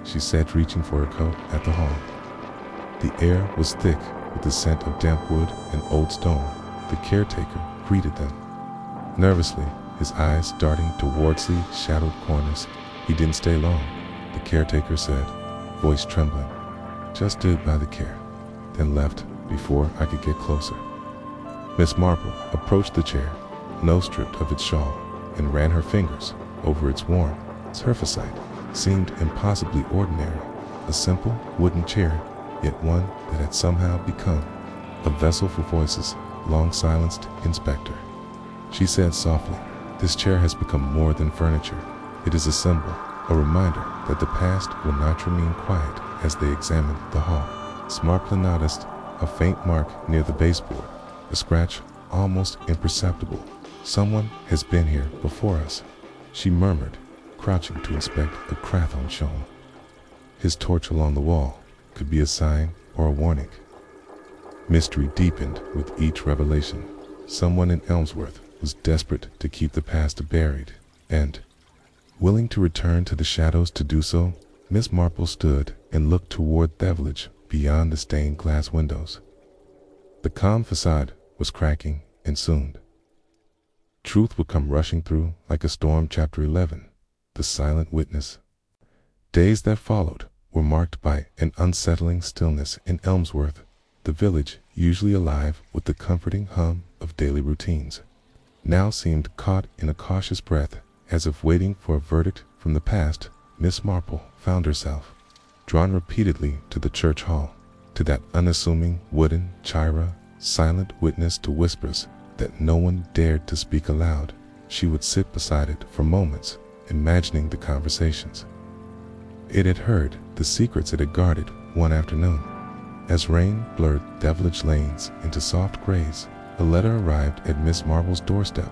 she said, reaching for her coat at the hall. The air was thick with the scent of damp wood and old stone. The caretaker greeted them nervously, his eyes darting towards the shadowed corners. He didn't stay long, the caretaker said, voice trembling. Just stood by the chair, then left before I could get closer. Miss Marple approached the chair, nose stripped of its shawl, and ran her fingers over its warm surface. Seemed impossibly ordinary, a simple wooden chair, yet one that had somehow become a vessel for voices. Long silenced. Inspector, she said softly, this chair has become more than furniture. It is a symbol, a reminder that the past will not remain quiet. As they examined the hall, Miss Marple noticed a faint mark near the baseboard, a scratch almost imperceptible. Someone has been here before us, she murmured, crouching to inspect a Crathon shown. His torch along the wall could be a sign or a warning. Mystery deepened with each revelation. Someone in Elmsworth was desperate to keep the past buried, and willing to return to the shadows to do so. Miss Marple stood and looked toward the village beyond the stained glass windows. The calm facade was cracking, and soon truth would come rushing through like a storm. Chapter 11. The silent witness. Days that followed were marked by an unsettling stillness in Elmsworth, the village, usually alive with the comforting hum of daily routines, now seemed caught in a cautious breath, as if waiting for a verdict from the past. Miss Marple found herself drawn repeatedly to the church hall, to that unassuming wooden chaira, silent witness to whispers that no one dared to speak aloud. She would sit beside it for moments, imagining the conversations it had heard, the secrets it had guarded. One afternoon, as rain blurred the village lanes into soft grays, a letter arrived at Miss Marple's doorstep.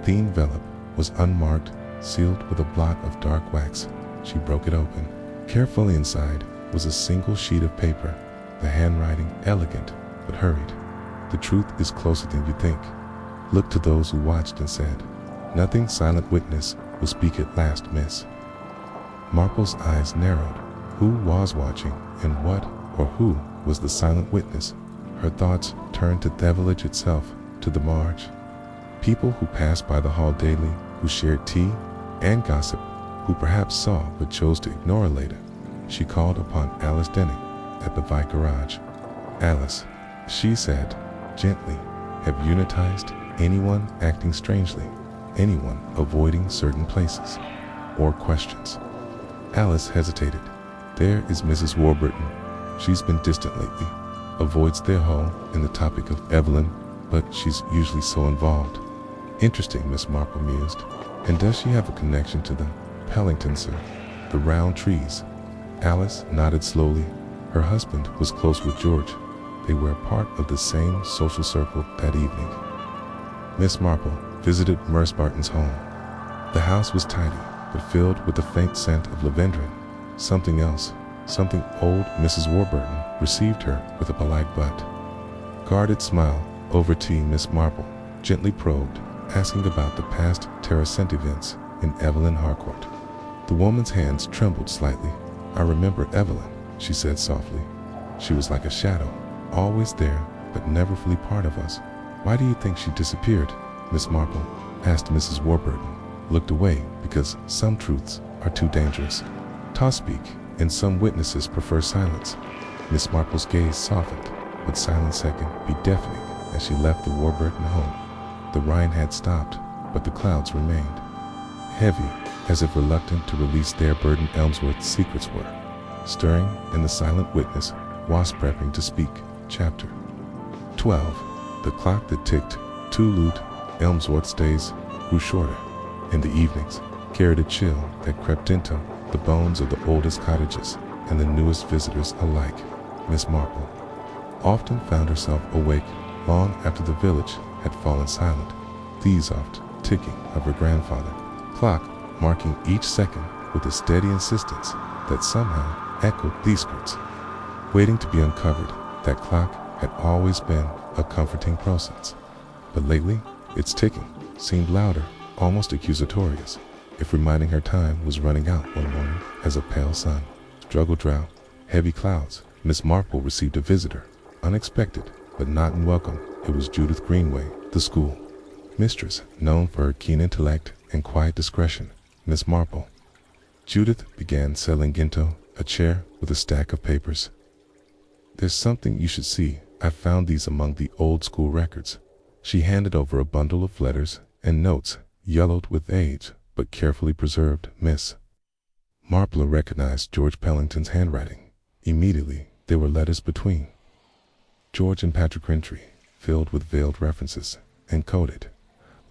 The envelope was unmarked, sealed with a blot of dark wax. She broke it open. Carefully inside was a single sheet of paper, the handwriting elegant but hurried. The truth is closer than you think. Looked to those who watched and said nothing. Silent witness, will speak at last, miss." Marple's eyes narrowed. Who was watching, and what or who was the silent witness? Her thoughts turned to the village itself, to the marge. People who passed by the hall daily, who shared tea and gossip, who perhaps saw but chose to ignore later. She called upon Alice Denning at the vicarage. "Alice," she said gently, "have you noticed anyone acting strangely? Anyone avoiding certain places or questions?" Alice hesitated. "There is Mrs. Warburton. She's been distant lately. Avoids their hall and the topic of Evelyn, but she's usually so involved." "Interesting," Miss Marple mused. "And does she have a connection to the Pellingtons, sir? The round trees?" Alice nodded slowly. Her husband was close with George. They were a part of the same social circle that evening. Miss Marple visited Miss Barton's home. The house was tidy, but filled with the faint scent of lavender. Something else, something old Mrs. Warburton received her with a polite but guarded smile. Over tea, Miss Marple gently probed, asking about the past Terracent events in Evelyn Harcourt. The woman's hands trembled slightly. "I remember Evelyn," she said softly. "She was like a shadow, always there, but never fully part of us." "Why do you think she disappeared?" Miss Marple asked Mrs. Warburton, looked away because some truths are too dangerous to speak, and some witnesses prefer silence. Miss Marple's gaze softened, but silence can be deafening as she left the Warburton home. The rain had stopped, but the clouds remained. Heavy, as if reluctant to release their burden, Elmsworth's secrets were stirring, and the silent witness was prepping to speak. Chapter 12. The clock that ticked to lute Elmsworth's days grew shorter. In the evenings, carried a chill that crept into the bones of the oldest cottages and the newest visitors alike. Miss Marple often found herself awake long after the village had fallen silent, the soft ticking of her grandfather clock marking each second with a steady insistence that somehow echoed these skirts. Waiting to be uncovered, that clock had always been a comforting presence. But lately, its ticking seemed louder, almost accusatorious, if reminding her time was running out one morning as a pale sun struggled drought, heavy clouds. Miss Marple received a visitor, unexpected but not unwelcome. It was Judith Greenway, the school mistress, known for her keen intellect and quiet discretion. Miss Marple. Judith began settling into a chair with a stack of papers. "There's something you should see. I found these among the old school records." She handed over a bundle of letters and notes, yellowed with age, but carefully preserved. Miss Marple recognized George Pellington's handwriting. Immediately, there were letters between George and Patrick Crintry, filled with veiled references, and coded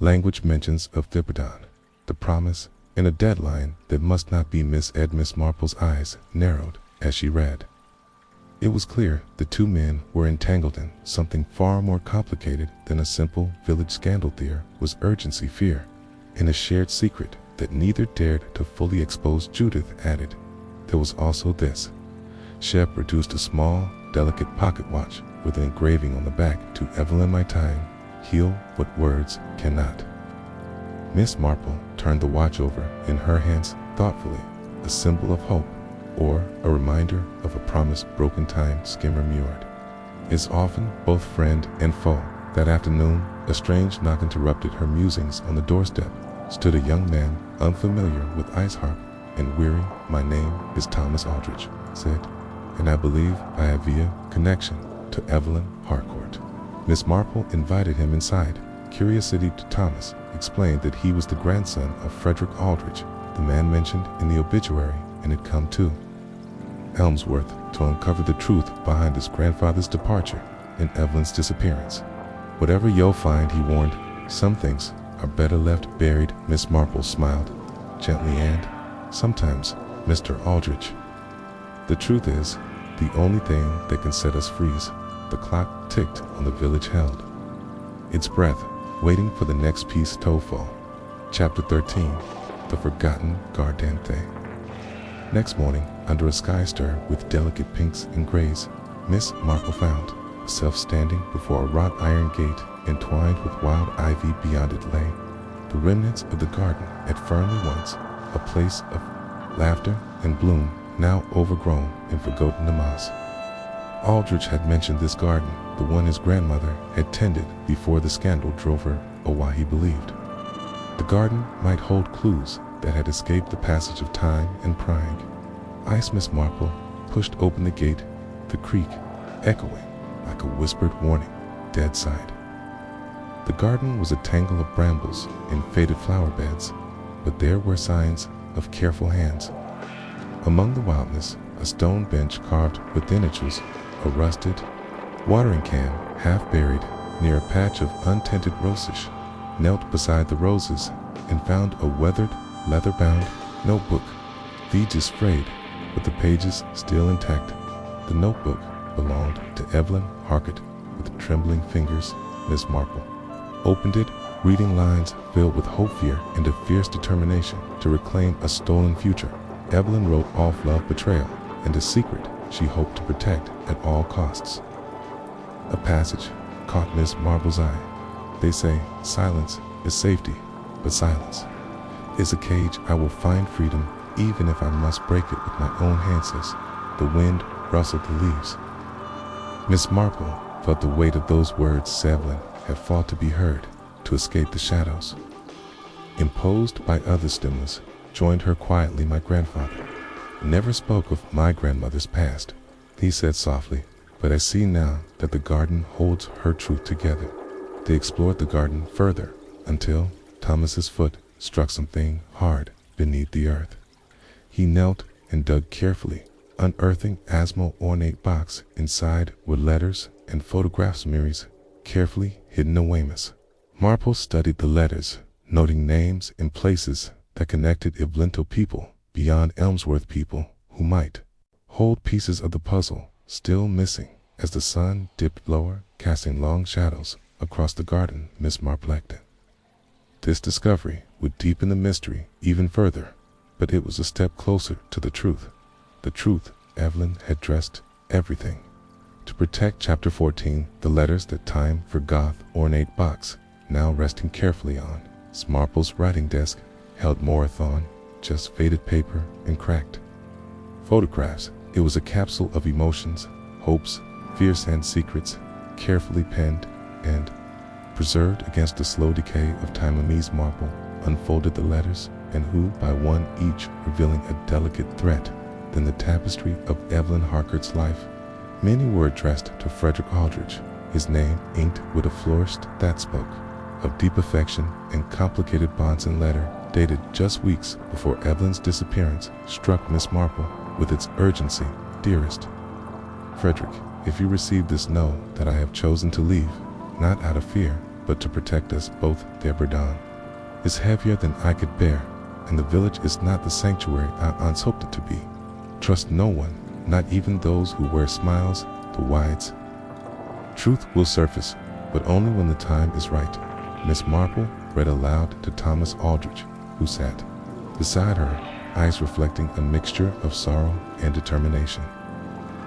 language mentions of Thipperdon, the promise, and a deadline that must not be missed. Miss Marple's eyes narrowed as she read. It was clear the two men were entangled in something far more complicated than a simple village scandal. There was urgency, fear, and a shared secret that neither dared to fully expose. Judith added, "There was also this." Shep produced a small, delicate pocket watch with an engraving on the back, "To Evelyn, my time, heal what words cannot." Miss Marple turned the watch over in her hands thoughtfully, a symbol of hope, or a reminder of a promise broken. Time skimmer mirrored. It's often both friend and foe. That afternoon, a strange knock interrupted her musings. On the doorstep stood a young man, unfamiliar with ice harp and weary. "My name is Thomas Aldrich," said, "and I believe I have a connection to Evelyn Harcourt." Miss Marple invited him inside. Curiosity to Thomas explained that he was the grandson of Frederick Aldrich, the man mentioned in the obituary, and had come to Elmsworth to uncover the truth behind his grandfather's departure and Evelyn's disappearance. "Whatever you'll find," he warned, "some things are better left buried." Miss Marple smiled gently, "And sometimes, Mr. Aldrich, the truth is the only thing that can set us free." The clock ticked on the village, held its breath, waiting for the next piece to fall. Chapter 13. The Forgotten Gardante. Next morning, under a sky stir with delicate pinks and grays, Miss Marple found herself standing before a wrought iron gate entwined with wild ivy. Beyond it lay the remnants of the garden at firmly once a place of laughter and bloom, now overgrown and forgotten the moss. Aldrich had mentioned this garden, the one his grandmother had tended before the scandal drove her away, he believed. The garden might hold clues that had escaped the passage of time and prying. Miss Marple pushed open the gate, the creak echoing like a whispered warning, dead side. The garden was a tangle of brambles and faded flower beds, but there were signs of careful hands. Among the wildness, a stone bench carved with initials, a rusted watering can half buried near a patch of untented rosebush, knelt beside the roses and found a weathered, leather-bound notebook, the pages frayed, but the pages still intact. The notebook belonged to Evelyn Harcourt. With trembling fingers, Miss Marple opened it, reading lines filled with hope, fear, and a fierce determination to reclaim a stolen future. Evelyn wrote off love, betrayal, and a secret she hoped to protect at all costs. A passage caught Miss Marple's eye. They say silence is safety, but silence is a cage. I will find freedom even if I must break it with my own hands. As the wind rustled the leaves, Miss Marple felt the weight of those words Evelyn had fought to be heard, to escape the shadows imposed by other stimulus. Joined her quietly. My grandfather never spoke of my grandmother's past, he said softly, but I see now that the garden holds her truth together. They explored the garden further until Thomas's foot struck something hard beneath the earth. He knelt and dug carefully, unearthing Asmo's ornate box. Inside were letters and photographs, mirrors carefully hidden away. Miss Marple studied the letters, noting names and places that connected Evlinto people beyond Elmsworth, people who might hold pieces of the puzzle still missing. As the sun dipped lower, casting long shadows across the garden, Miss Marple acted. This discovery would deepen the mystery even further, but it was a step closer to the truth. The truth Evelyn had dressed everything to protect. Chapter 14, the letters that time forgot. Ornate box, now resting carefully on Miss Marple's writing desk, held Morathon, just faded paper and cracked photographs. It was a capsule of emotions, hopes, fears, and secrets, carefully penned and preserved against the slow decay of time. Miss Marple unfolded the letters, and who by one each revealing a delicate thread. Then the tapestry of Evelyn Harcourt's life. Many were addressed to Frederick Aldrich, his name inked with a flourish that spoke of deep affection and complicated bonds. And letter dated just weeks before Evelyn's disappearance struck Miss Marple with its urgency. Dearest Frederick, if you receive this, know that I have chosen to leave, not out of fear, but to protect us both. Their burden is heavier than I could bear, and the village is not the sanctuary I once hoped it to be. Trust no one, not even those who wear smiles. The wides truth will surface, but only when the time is right. Miss Marple read aloud to Thomas Aldrich, who sat beside her, eyes reflecting a mixture of sorrow and determination.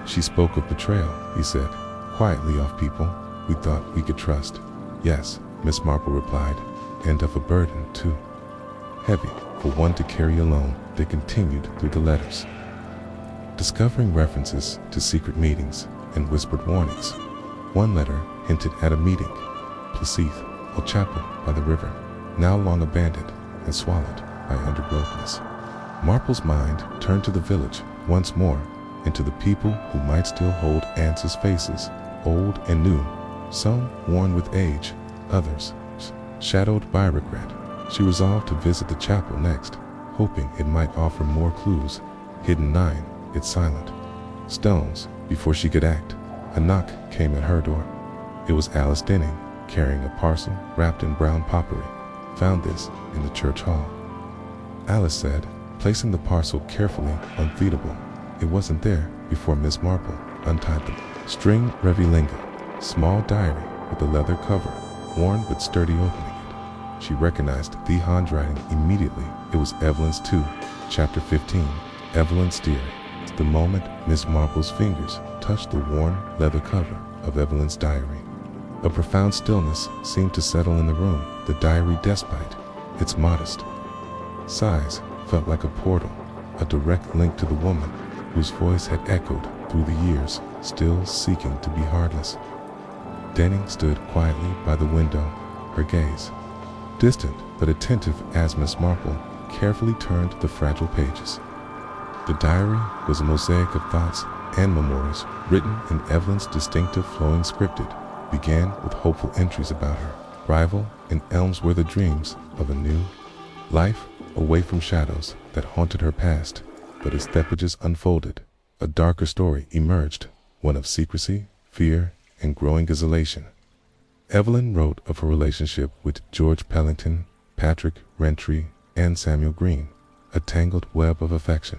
She spoke of betrayal, he said, quietly, of people we thought we could trust. Yes, Miss Marple replied, and of a burden too heavy for one to carry alone. They continued through the letters, discovering references to secret meetings and whispered warnings. One letter hinted at a meeting, Placide, a chapel by the river, now long abandoned and swallowed by undergrowthness. Marple's mind turned to the village once more, and to the people who might still hold answers, faces, old and new, some worn with age, others shadowed by regret. She resolved to visit the chapel next, hoping it might offer more clues. Hidden 9, its silent stones. Before she could act, a knock came at her door. It was Alice Denning, carrying a parcel wrapped in brown potpourri. Found this in the church hall, Alice said, placing the parcel carefully unfeedable. It wasn't there before Miss Marple untied the string revealinga, small diary with a leather cover, worn but sturdy. Opening it, she recognized the handwriting immediately. It was Evelyn's too. Chapter 15, Evelyn's diary. The moment Miss Marple's fingers touched the worn leather cover of Evelyn's diary, a profound stillness seemed to settle in the room. The diary, despite Its modest size felt like a portal, a direct link to the woman whose voice had echoed through the years, still seeking to be heartless. Denning stood quietly by the window, her gaze distant but attentive as Miss Marple carefully turned the fragile pages. The diary was a mosaic of thoughts and memoirs written in Evelyn's distinctive flowing scripted, began with hopeful entries about her rival in Elms were the dreams of a new life away from shadows that haunted her past. But as the pages unfolded, a darker story emerged, one of secrecy, fear, and growing isolation. Evelyn wrote of her relationship with George Pellington, Patrick Rentry, and Samuel Green, a tangled web of affection,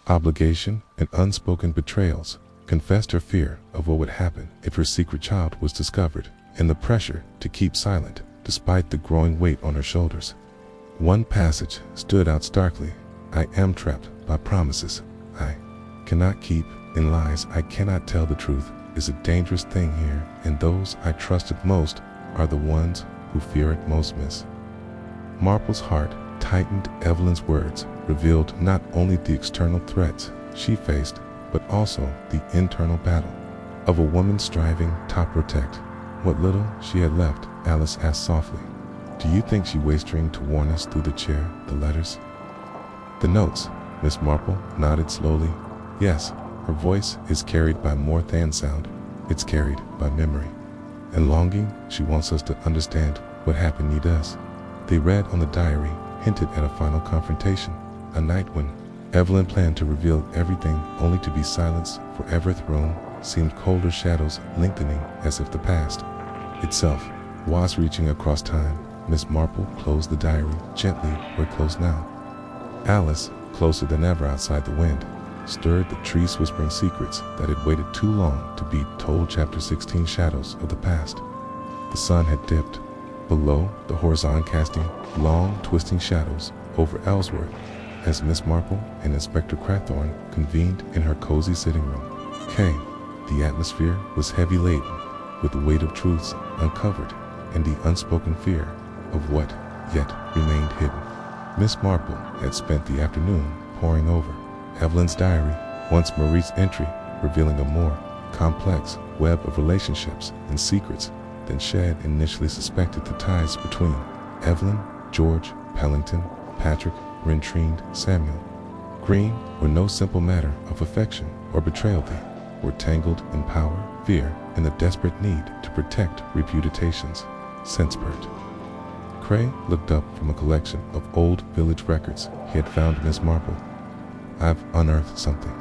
obligation, and unspoken betrayals. Confessed her fear of what would happen if her secret child was discovered, and the pressure to keep silent despite the growing weight on her shoulders. One passage stood out starkly. I am trapped by promises I cannot keep, in lies I cannot tell. The truth is a dangerous thing here, and those I trusted most are the ones who fear it most. Miss Marple's heart tightened. Evelyn's words revealed not only the external threats she faced, but also the internal battle of a woman striving to protect what little she had left. Alice asked softly, "Do you think she was trying to warn us through the chair, the letters, the notes?" Miss Marple nodded slowly. "Yes, her voice is carried by more than sound. It's carried by memory and longing. She wants us to understand what happened. Need us." They read on the diary, hinted at a final confrontation, a night when Evelyn planned to reveal everything, only to be silenced forever. The room seemed colder, shadows lengthening as if the past itself was reaching across time. Miss Marple closed the diary gently where it closed now. Alice, closer than ever outside the wind, stirred the trees, whispering secrets that had waited too long to be told. Chapter 16, Shadows of the Past. The sun had dipped below the horizon, casting long, twisting shadows over Ellsworth as Miss Marple and Inspector Crathorne convened in her cozy sitting room. The atmosphere was heavy laden with the weight of truths uncovered and the unspoken fear of what yet remained hidden. Miss Marple had spent the afternoon poring over Evelyn's diary, once Marie's entry revealing a more complex web of relationships and secrets than she had initially suspected. The ties between Evelyn, George Pellington, Patrick Rentrine, Samuel Green were no simple matter of affection or betrayal. They were tangled in power, fear, and the desperate need to protect reputations. Sensepert. Cray looked up from a collection of old village records he had found. Miss Marple, I've unearthed something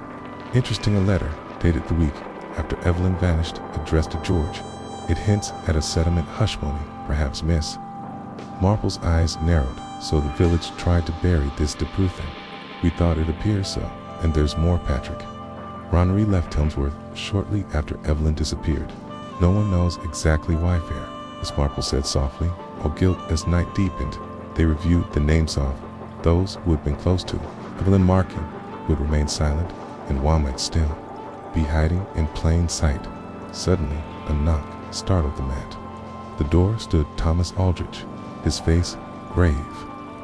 interesting. A letter dated the week after Evelyn vanished, addressed to George. It hints at a settlement hush-money, perhaps. Miss Marple's eyes narrowed. So the village tried to bury this to prove thing. We thought it appears so. And there's more. Patrick Ronnery left Helmsworth shortly after Evelyn disappeared. No one knows exactly why. Fair, Miss Marple said softly. Or guilt. As night deepened, they reviewed the names of those who had been close to Evelyn, marking who had remained silent and one might still be hiding in plain sight. Suddenly, a knock startled the man. The door stood Thomas Aldrich, his face grave.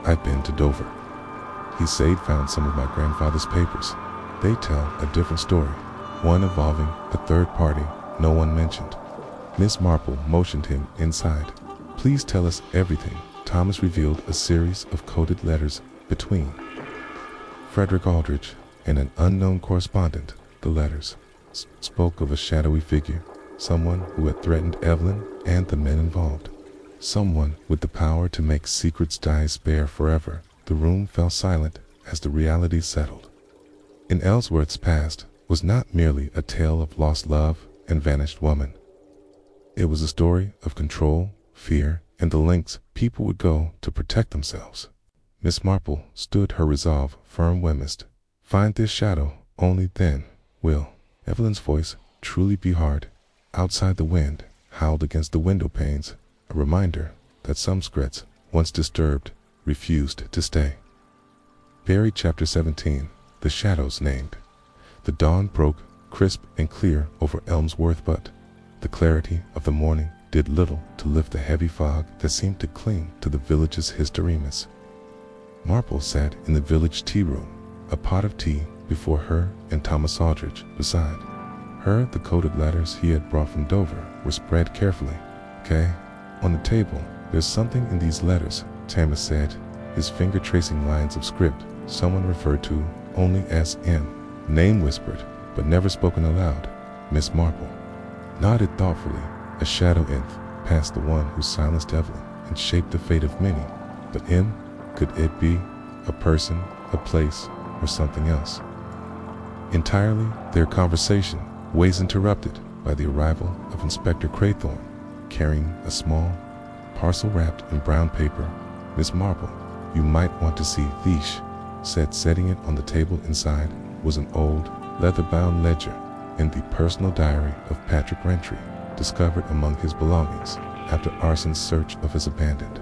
I've been to Dover. He said, found some of my grandfather's papers. They tell a different story, one involving a third party no one mentioned. Miss Marple motioned him inside. Please tell us everything. Thomas revealed a series of coded letters between Frederick Aldrich and an unknown correspondent. The letters spoke of a shadowy figure, someone who had threatened Evelyn and the men involved. Someone with the power to make secrets die bare forever. The room fell silent as the reality settled. In Ellsworth's past was not merely a tale of lost love and vanished woman. It was a story of control, fear, and the lengths people would go to protect themselves. Miss Marple stood her resolve firm. We must find this shadow, only then will Evelyn's voice truly be heard. Outside, the wind howled against the window panes, a reminder that some secrets, once disturbed, refused to stay. Buried. Chapter 17, The Shadows Named. The dawn broke crisp and clear over Elmsworth, but the clarity of the morning did little to lift the heavy fog that seemed to cling to the village's hysteremis. Marple sat in the village tea room, a pot of tea before her and Thomas Aldrich beside her. The coded letters he had brought from Dover were spread carefully. "Okay, on the table, there's something in these letters," Thomas said, his finger tracing lines of script someone referred to only as M. Name whispered, but never spoken aloud. Miss Marple nodded thoughtfully, a shadow nth past the one who silenced Evelyn and shaped the fate of many. But M, could it be a person, a place, or something else? Entirely, their conversation was interrupted by the arrival of Inspector Craythorne, carrying a small parcel wrapped in brown paper. "Miss Marple, you might want to see these," said, setting it on the table. Inside was an old, leather-bound ledger and the personal diary of Patrick Rentry, discovered among his belongings after Arson's search of his abandoned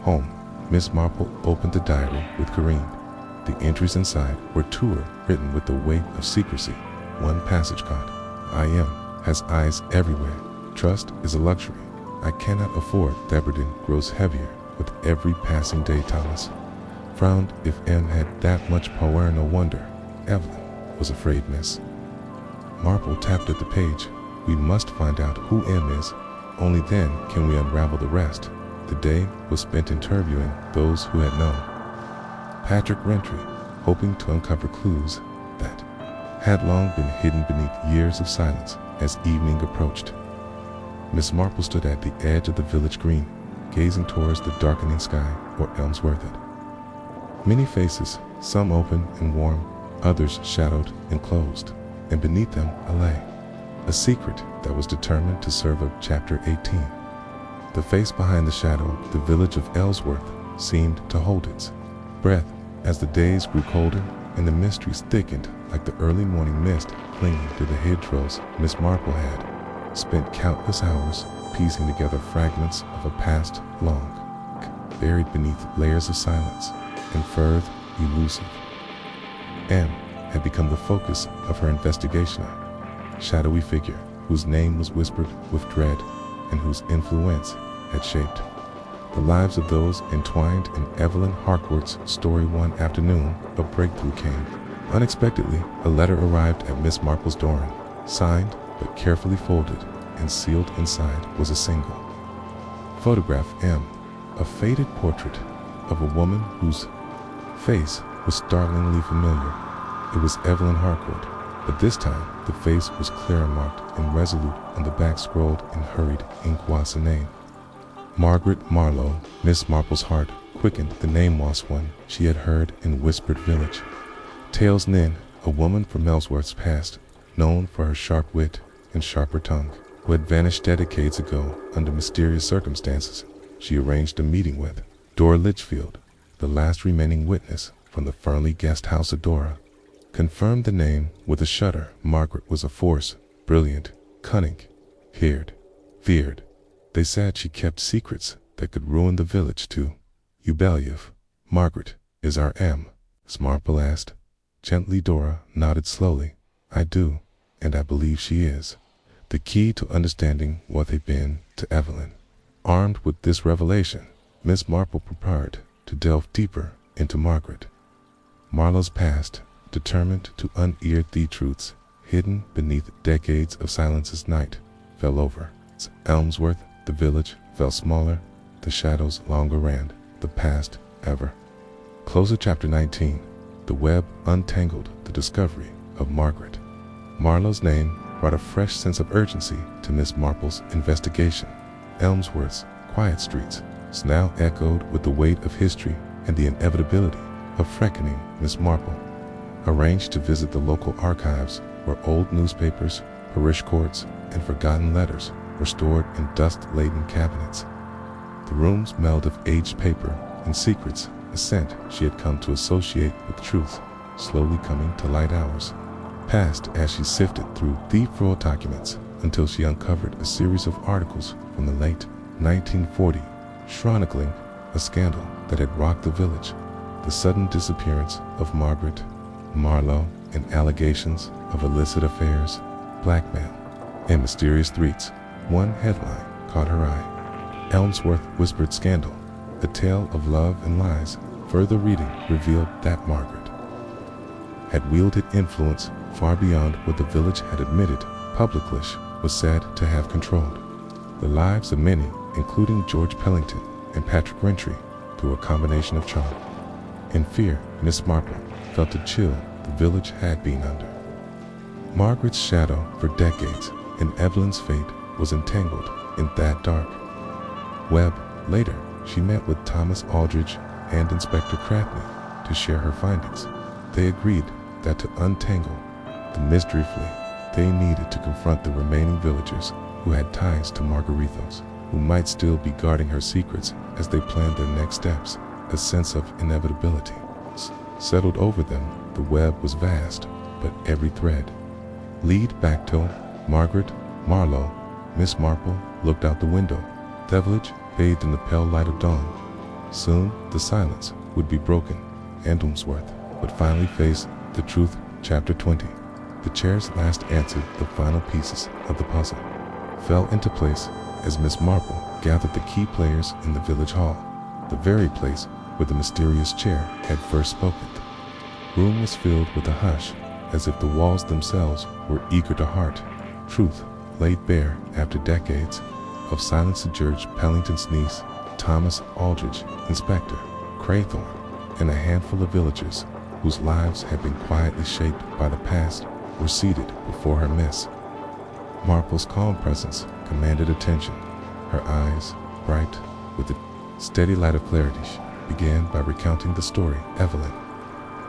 home. Miss Marple opened the diary with Corinne. The entries inside were tour written with the weight of secrecy. One passage caught, "I has eyes everywhere. Trust is a luxury. I cannot afford. The burden grows heavier with every passing day." Thomas frowned. If M had that much power, no wonder Evelyn was afraid. Miss Marple tapped at the page. "We must find out who M is. Only then can we unravel the rest." The day was spent interviewing those who had known Patrick Rentry, hoping to uncover clues that had long been hidden beneath years of silence. As evening approached, Miss Marple stood at the edge of the village green, gazing towards the darkening sky where Elmsworth had. Many faces, some open and warm, others shadowed and closed, and beneath them lay a secret that was determined to serve up chapter 18. The face behind the shadow, the village of Ellsworth, seemed to hold its breath as the days grew colder and the mysteries thickened like the early morning mist clinging to the hedgerows. Miss Marple had spent countless hours piecing together fragments of a past long buried beneath layers of silence and further elusive. M had become the focus of her investigation, a shadowy figure whose name was whispered with dread and whose influence had shaped the lives of those entwined in Evelyn Harcourt's story. One afternoon, a breakthrough came. Unexpectedly, a letter arrived at Miss Marple's door, signed but carefully folded, and sealed inside was a single photograph. M, a faded portrait of a woman whose face was startlingly familiar. It was Evelyn Harcourt, but this time the face was clear and marked and resolute. On the back scrolled in hurried ink was a name: Margaret Marlowe. Miss Marple's heart quickened. The name was one she had heard in whispered village tales. Nin, a woman from Ellsworth's past, known for her sharp wit and sharper tongue, who had vanished decades ago under mysterious circumstances. She arranged a meeting with Dora Litchfield, the last remaining witness from the Fernley guest house. Dora confirmed the name with a shudder. Margaret was a force, brilliant, cunning, feared. They said she kept secrets that could ruin the village too. "You believe Margaret is our M?" Miss Marple asked. Gently. Dora nodded slowly. "I do, and I believe she is the key to understanding what they've been to Evelyn." Armed with this revelation, Miss Marple prepared to delve deeper into Margaret Marlowe's past, determined to unearth the truths hidden beneath decades of silence. As night fell over Elmsworth, the village fell smaller, the shadows longer ran, the past ever closer. Chapter 19. The web untangled. The discovery of Margaret Marlowe's name brought a fresh sense of urgency to Miss Marple's investigation. Elmsworth's quiet streets now echoed with the weight of history and the inevitability of reckoning. Miss Marple arranged to visit the local archives where old newspapers, parish courts, and forgotten letters were stored in dust-laden cabinets. The rooms smelled of aged paper and secrets, a scent she had come to associate with truth, slowly coming to light. Hours passed as she sifted through the fraud documents until she uncovered a series of articles from the late 1940s, chronicling a scandal that had rocked the village: the sudden disappearance of Margaret Marlowe and allegations of illicit affairs, blackmail, and mysterious threats. One headline caught her eye. Elmsworth whispered scandal, a tale of love and lies. Further reading revealed that Margaret had wielded influence far beyond what the village had admitted. Publiclish was said to have controlled the lives of many, including George Pellington and Patrick Rentry, through a combination of charm and fear. Miss Marple felt a chill the village had been under. Margaret's shadow for decades and Evelyn's fate was entangled in that dark web. Later, she met with Thomas Aldridge and Inspector Cratney to share her findings. They agreed that to untangle the mystery they needed to confront the remaining villagers who had ties to Margarithos, who might still be guarding her secrets as they planned their next steps. A sense of inevitability settled over them. The web was vast, but every thread lead back to Margaret Marlowe. Miss Marple looked out the window. The village bathed in the pale light of dawn. Soon the silence would be broken, and Elmsworth would finally face the truth. Chapter 20. The chair's last answer, the final pieces of the puzzle, fell into place as Miss Marple gathered the key players in the village hall, the very place where the mysterious chair had first spoken. The room was filled with a hush, as if the walls themselves were eager to heart. Truth laid bare after decades of silence. George Pellington's niece, Thomas Aldridge, Inspector Craythorne, and a handful of villagers whose lives had been quietly shaped by the past were seated before her. Miss Marple's calm presence commanded attention. Her eyes, bright with the steady light of clarity, she began by recounting the story. Evelyn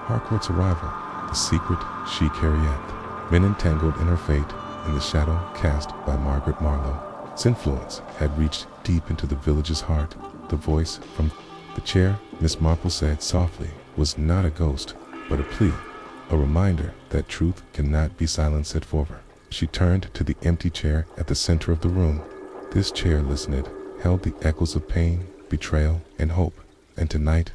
Harcourt's arrival, the secret she carried, been entangled in her fate, in the shadow cast by Margaret Marlowe's influence had reached deep into the village's heart. The voice from the chair, Miss Marple said softly, was not a ghost, but a plea, a reminder that truth cannot be silenced. Forward. She turned to the empty chair at the center of the room. This chair, listened, held the echoes of pain, betrayal, and hope, and tonight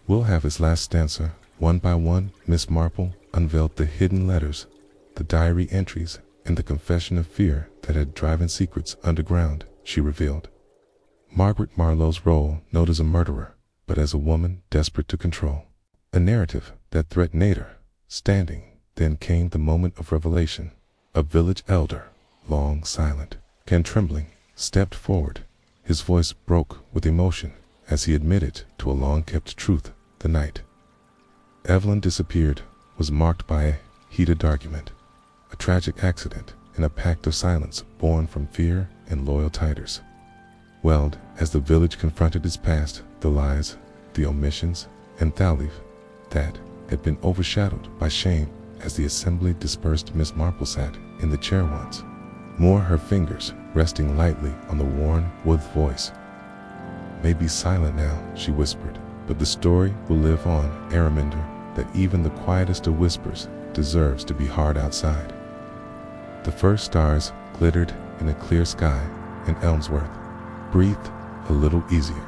will have its last stanza. One by one, Miss Marple unveiled the hidden letters, the diary entries, and the confession of fear that had driven secrets underground. She revealed Margaret Marlowe's role not as a murderer, but as a woman desperate to control. A narrative that threatened her. Standing, then came the moment of revelation. A village elder, long silent, and trembling, stepped forward. His voice broke with emotion as he admitted to a long-kept truth. The night Evelyn disappeared was marked by a heated argument, a tragic accident, and a pact of silence born from fear and loyal tiders. Welled as the village confronted its past, the lies, the omissions, and thalive that had been overshadowed by shame. As the assembly dispersed, Miss Marple sat in the chair once more, her fingers resting lightly on the worn wood. Voice may be silent now, she whispered, but the story will live on. A reminder that even the quietest of whispers deserves to be heard outside. The first stars glittered in a clear sky, and Elmsworth breathed a little easier.